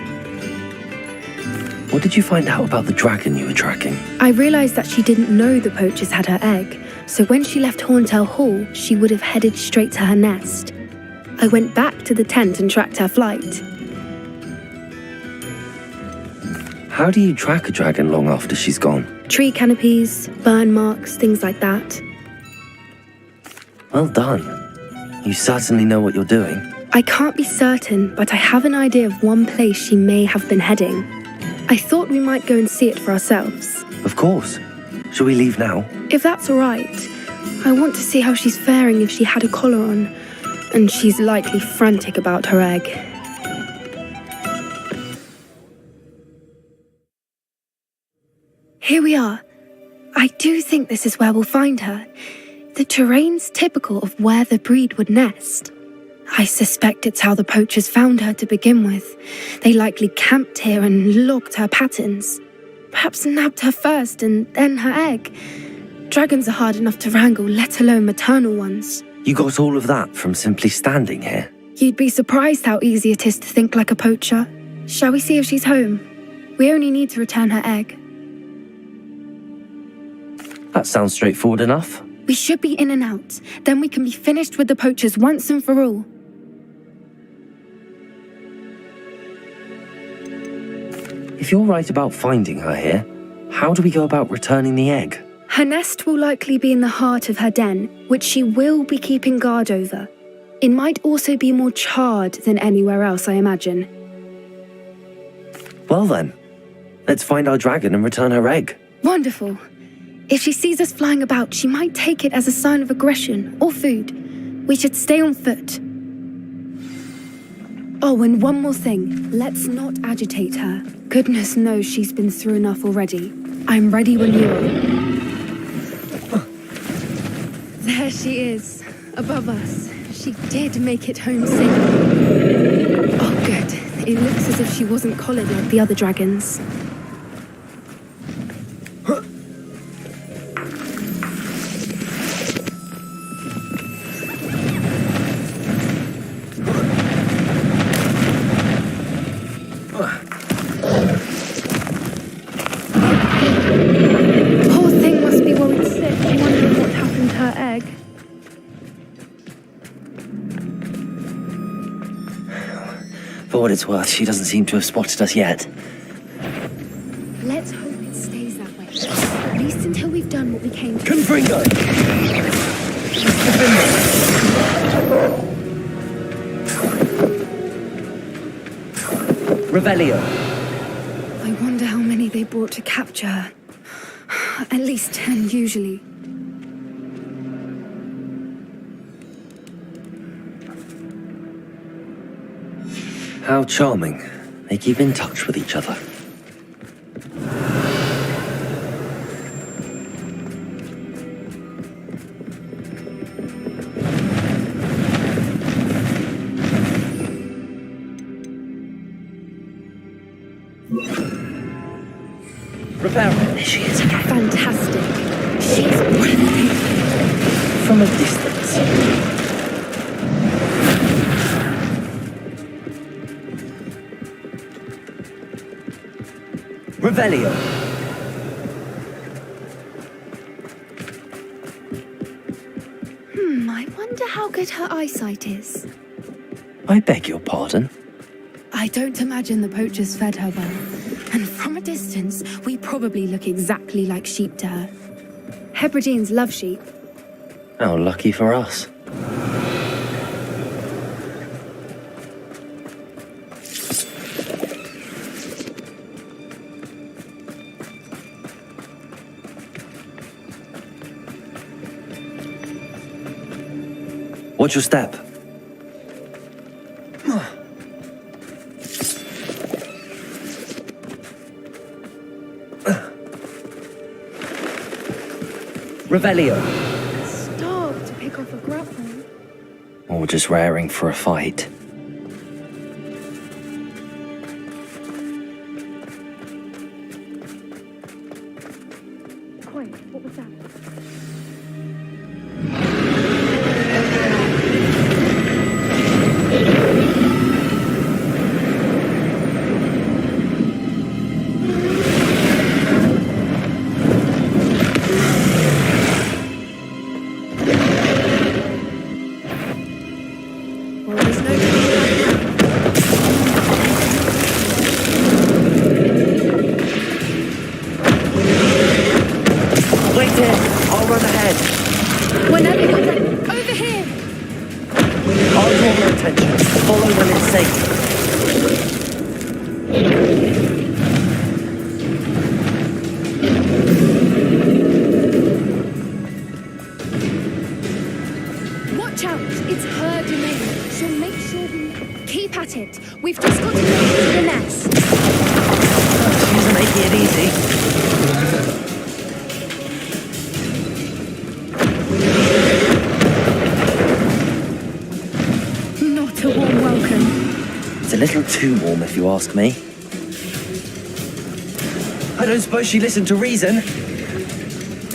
What did you find out about the dragon you were tracking? I realised that she didn't know the poachers had her egg, So when she left Horntail Hall, she would have headed straight to her nest. I went back to the tent and tracked her flight. How do you track a dragon long after she's gone? Tree canopies, burn marks, things like that. Well done. You certainly know what you're doing. I can't be certain, but I have an idea of one place she may have been heading. I thought we might go and see it for ourselves. Of course. Shall we leave now? If that's all right. I want to see how she's faring if she had a collar on. And she's likely frantic about her egg. Here we are. I do think this is where we'll find her. The terrain's typical of where the breed would nest. I suspect it's how the poachers found her to begin with. They likely camped here and logged her patterns. Perhaps nabbed her first and then her egg. Dragons are hard enough to wrangle, let alone maternal ones. You got all of that from simply standing here? You'd be surprised how easy it is to think like a poacher. Shall we see if she's home? We only need to return her egg. That sounds straightforward enough. We should be in and out. Then we can be finished with the poachers once and for all. If you're right about finding her here, how do we go about returning the egg? Her nest will likely be in the heart of her den, which she will be keeping guard over. It might also be more charred than anywhere else, I imagine. Well then, let's find our dragon and return her egg. Wonderful. If she sees us flying about, she might take it as a sign of aggression or food. We should stay on foot. Oh, and one more thing. Let's not agitate her. Goodness knows she's been through enough already. I'm ready when you are. There she is, above us. She did make it home safely. Oh, good. It looks as if she wasn't collared like the other dragons. Poor thing must be worried sick, wondering what happened to her egg. For what it's worth, she doesn't seem to have spotted us yet. Let's hope it stays that way. At least until we've done what we came to. Confringo! Revelio! I wonder how many they brought to capture her. At least 10 usually. How charming. They keep in touch with each other. There she is. Fantastic. She's breathtaking. From a distance. Revelio. I wonder how good her eyesight is. I beg your pardon? I don't imagine the poachers fed her well. And from a distance, we probably look exactly like sheep to her. Hebrideans love sheep. How lucky for us. Watch your step. Revelio. Stop to pick off a grapple. Or just raring for a fight. Quiet, what was that? when it's safe. Watch out! It's her domain. She'll make sure we keep at it. We've just got to get to the nest. She's making it easy. Not a warm welcome. It's a little too warm, if you ask me. I don't suppose she listened to reason.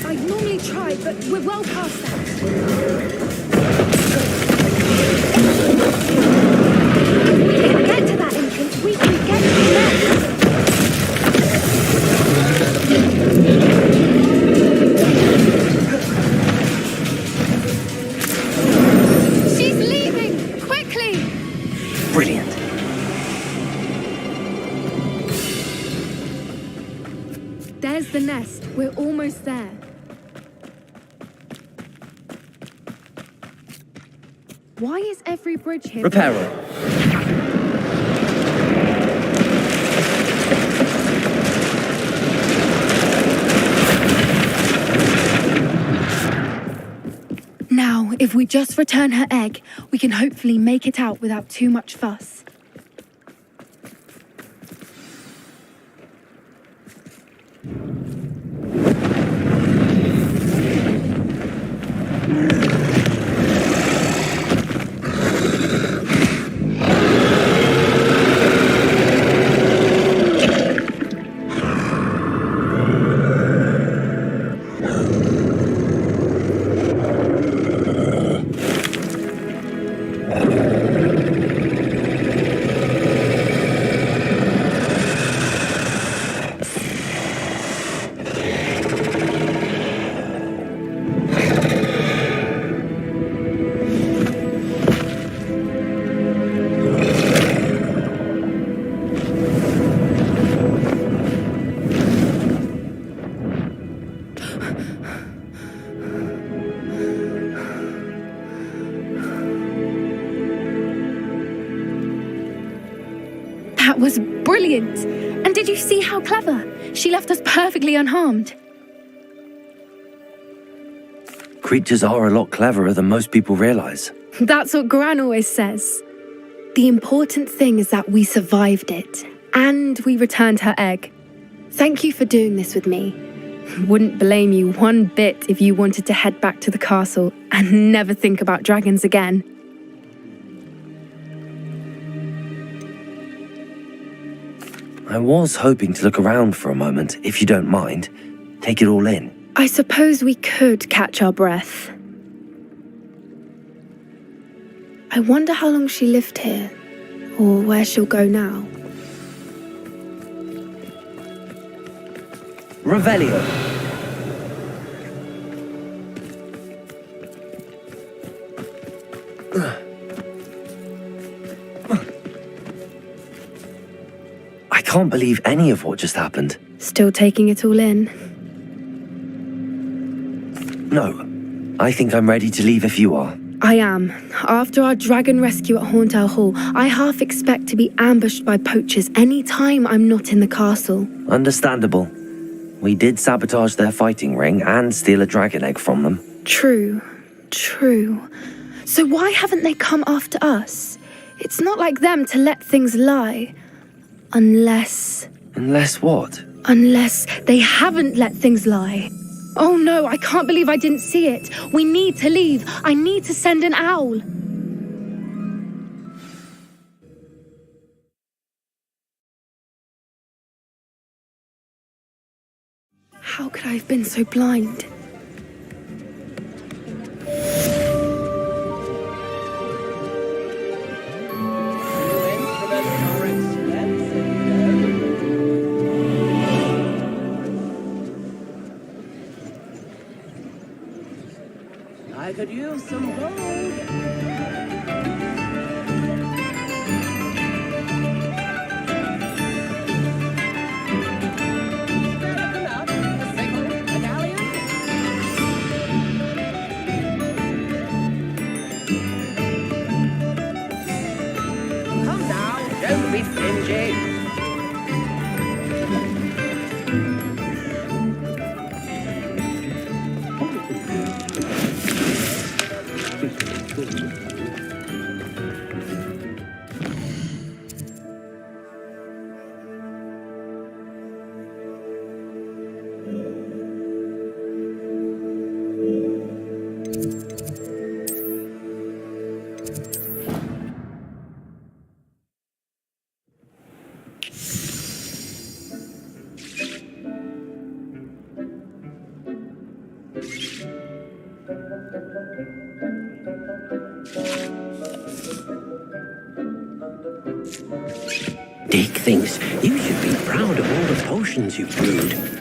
I normally try, but we're well past that. If we can get to that entrance, we can get to the nest. She's leaving! Quickly! Brilliant. There's the nest. We're almost there. Why is every bridge here? Repairer. Now, if we just return her egg, we can hopefully make it out without too much fuss. That was brilliant! And did you see how clever? She left us perfectly unharmed. Creatures are a lot cleverer than most people realize. That's what Gran always says. The important thing is that we survived it, and we returned her egg. Thank you for doing this with me. Wouldn't blame you one bit if you wanted to head back to the castle and never think about dragons again. I was hoping to look around for a moment, if you don't mind. Take it all in. I suppose we could catch our breath. I wonder how long she lived here, or where she'll go now. Revelio. I can't believe any of what just happened. Still taking it all in? No, I think I'm ready to leave if you are. I am. After our dragon rescue at Hauntow Hall, I half expect to be ambushed by poachers any time I'm not in the castle. Understandable. We did sabotage their fighting ring and steal a dragon egg from them. True. So why haven't they come after us? It's not like them to let things lie. Unless What? Unless they haven't let things lie. Oh no, I can't believe I didn't see it. We need to leave. I need to send an owl. How could I have been so blind? I could use some gold. Dick thinks you should be proud of all the potions you've brewed.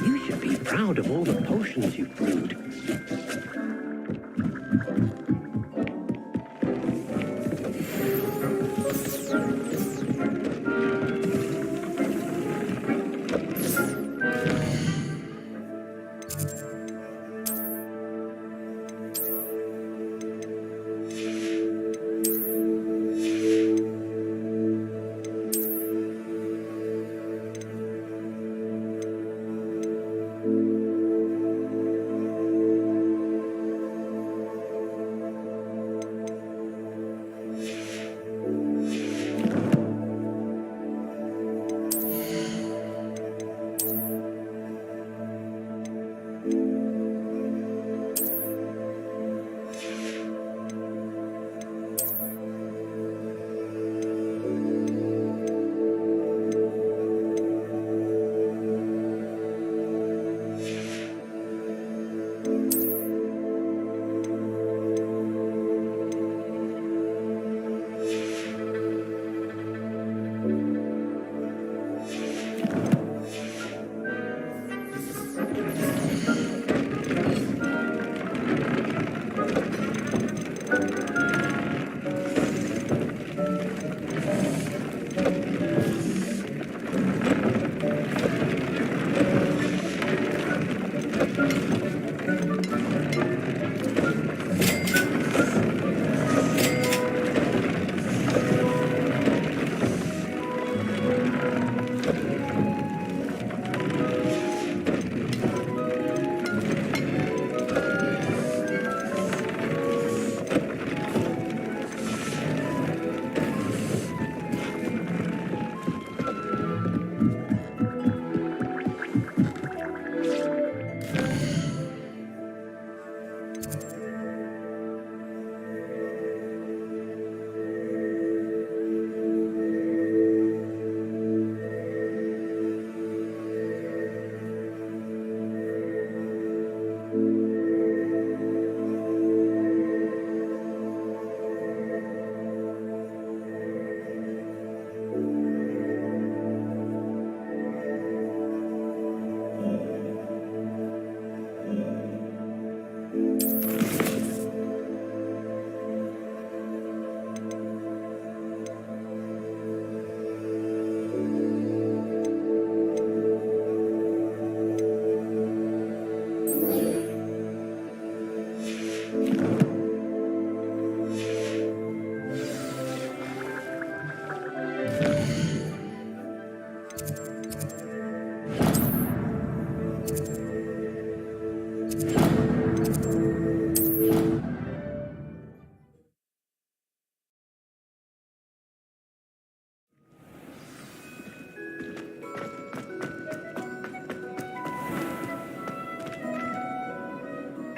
You should be proud of all the potions you've brewed.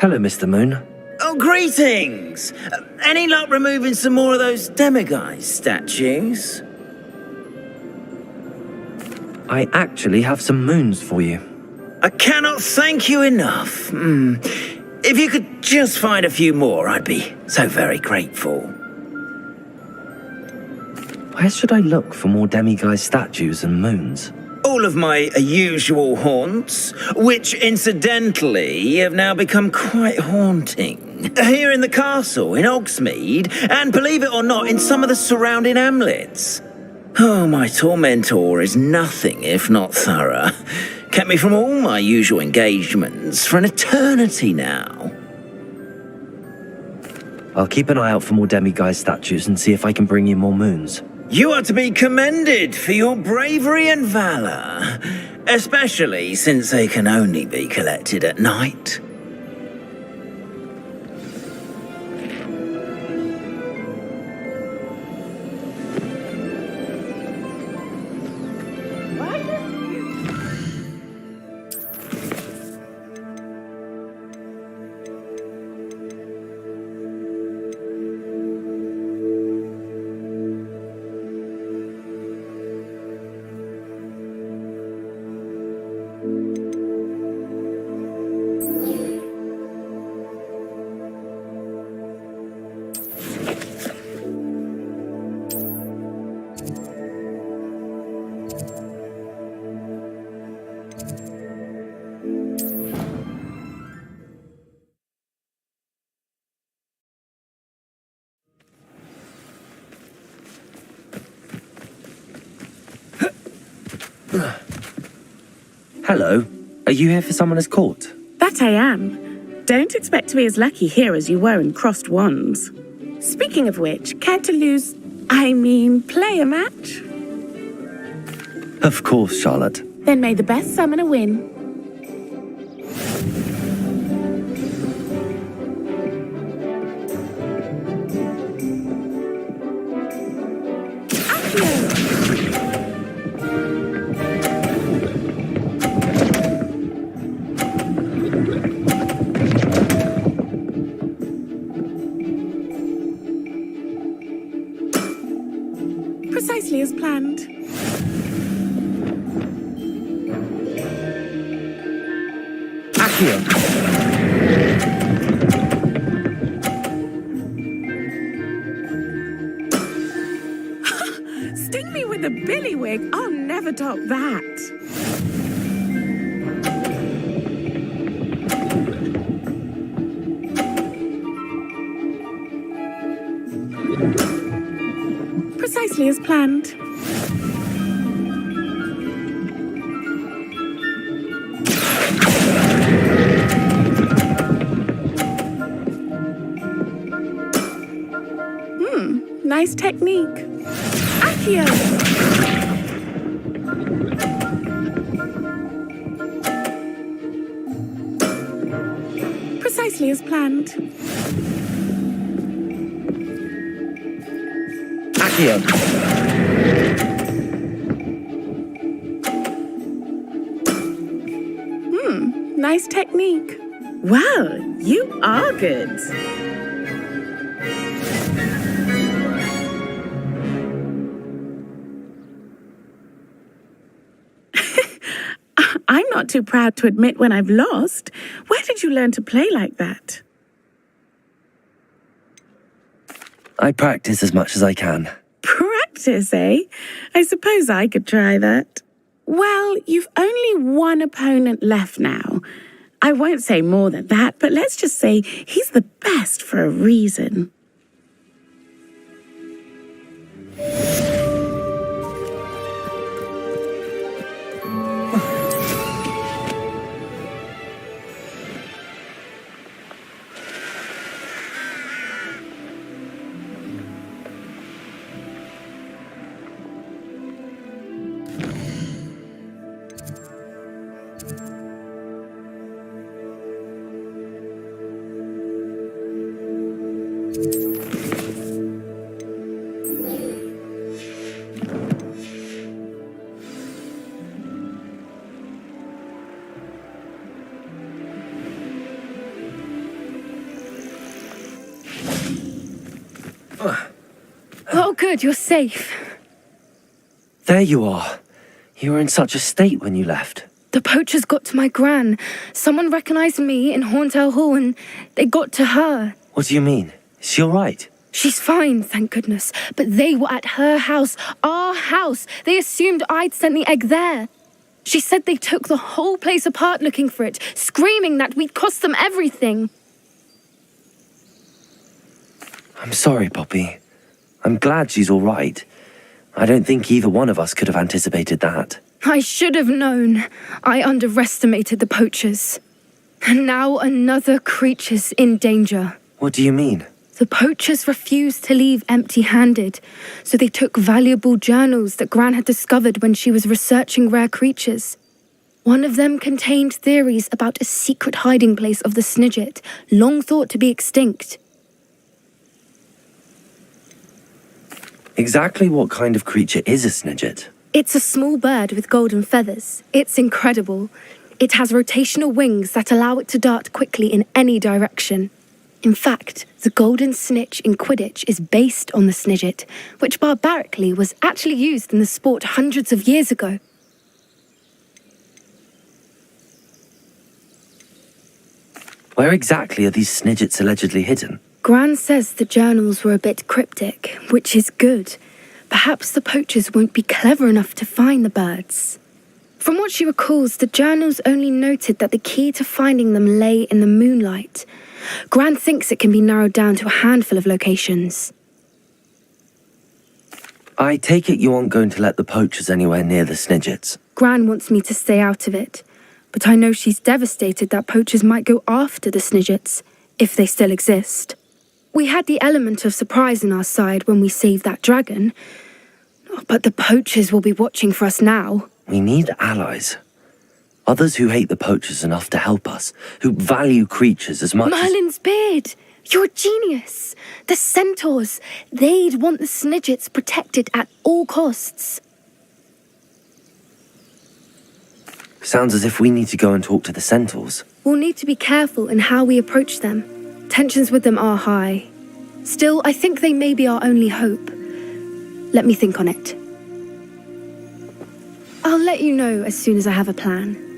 Hello, Mr. Moon. Oh, greetings! Any luck removing some more of those demiguise statues? I actually have some moons for you. I cannot thank you enough. If you could just find a few more, I'd be so very grateful. Where should I look for more demiguise statues and moons? All of my usual haunts, which incidentally have now become quite haunting. Here in the castle, in Hogsmeade, and believe it or not, in some of the surrounding hamlets. Oh, my tormentor is nothing if not thorough. Kept me from all my usual engagements for an eternity now. I'll keep an eye out for more demiguise statues and see if I can bring you more moons. You are to be commended for your bravery and valor, especially since they can only be collected at night. Hello. Are you here for Summoner's Court? That I am. Don't expect to be as lucky here as you were in Crossed Wands. Speaking of which, care to play a match? Of course, Charlotte. Then may the best summoner win. Precisely as planned. Accio. Sting me with a billywig. I'll never top that. Precisely as planned. Nice technique. Accio! Precisely as planned. Accio. Nice technique. Well, you are good. I'm not too proud to admit when I've lost. Where did you learn to play like that? I practice as much as I can. Practice, eh? I suppose I could try that. Well, you've only one opponent left now. I won't say more than that, but let's just say he's the best for a reason. Oh, good, you're safe. There you are. You were in such a state when you left. The poachers got to my gran. Someone recognized me in Horntail Hall and they got to her. What do you mean? Is she all right? She's fine, thank goodness. But they were at her house, our house. They assumed I'd sent the egg there. She said they took the whole place apart looking for it, screaming that we'd cost them everything. I'm sorry, Poppy. I'm glad she's all right. I don't think either one of us could have anticipated that. I should have known. I underestimated the poachers. And now another creature's in danger. What do you mean? The poachers refused to leave empty-handed, so they took valuable journals that Gran had discovered when she was researching rare creatures. One of them contained theories about a secret hiding place of the Snidget, long thought to be extinct. Exactly what kind of creature is a Snidget? It's a small bird with golden feathers. It's incredible. It has rotational wings that allow it to dart quickly in any direction. In fact, the golden snitch in Quidditch is based on the Snidget, which barbarically was actually used in the sport hundreds of years ago. Where exactly are these Snidgets allegedly hidden? Gran says the journals were a bit cryptic, which is good. Perhaps the poachers won't be clever enough to find the birds. From what she recalls, the journals only noted that the key to finding them lay in the moonlight. Gran thinks it can be narrowed down to a handful of locations. I take it you aren't going to let the poachers anywhere near the Snidgets. Gran wants me to stay out of it, but I know she's devastated that poachers might go after the Snidgets, if they still exist. We had the element of surprise on our side when we saved that dragon, but the poachers will be watching for us now. We need allies. Others who hate the poachers enough to help us, who value creatures as much Merlin's beard! You're a genius! The centaurs! They'd want the Snidgets protected at all costs. Sounds as if we need to go and talk to the centaurs. We'll need to be careful in how we approach them. Tensions with them are high. Still, I think they may be our only hope. Let me think on it. I'll let you know as soon as I have a plan.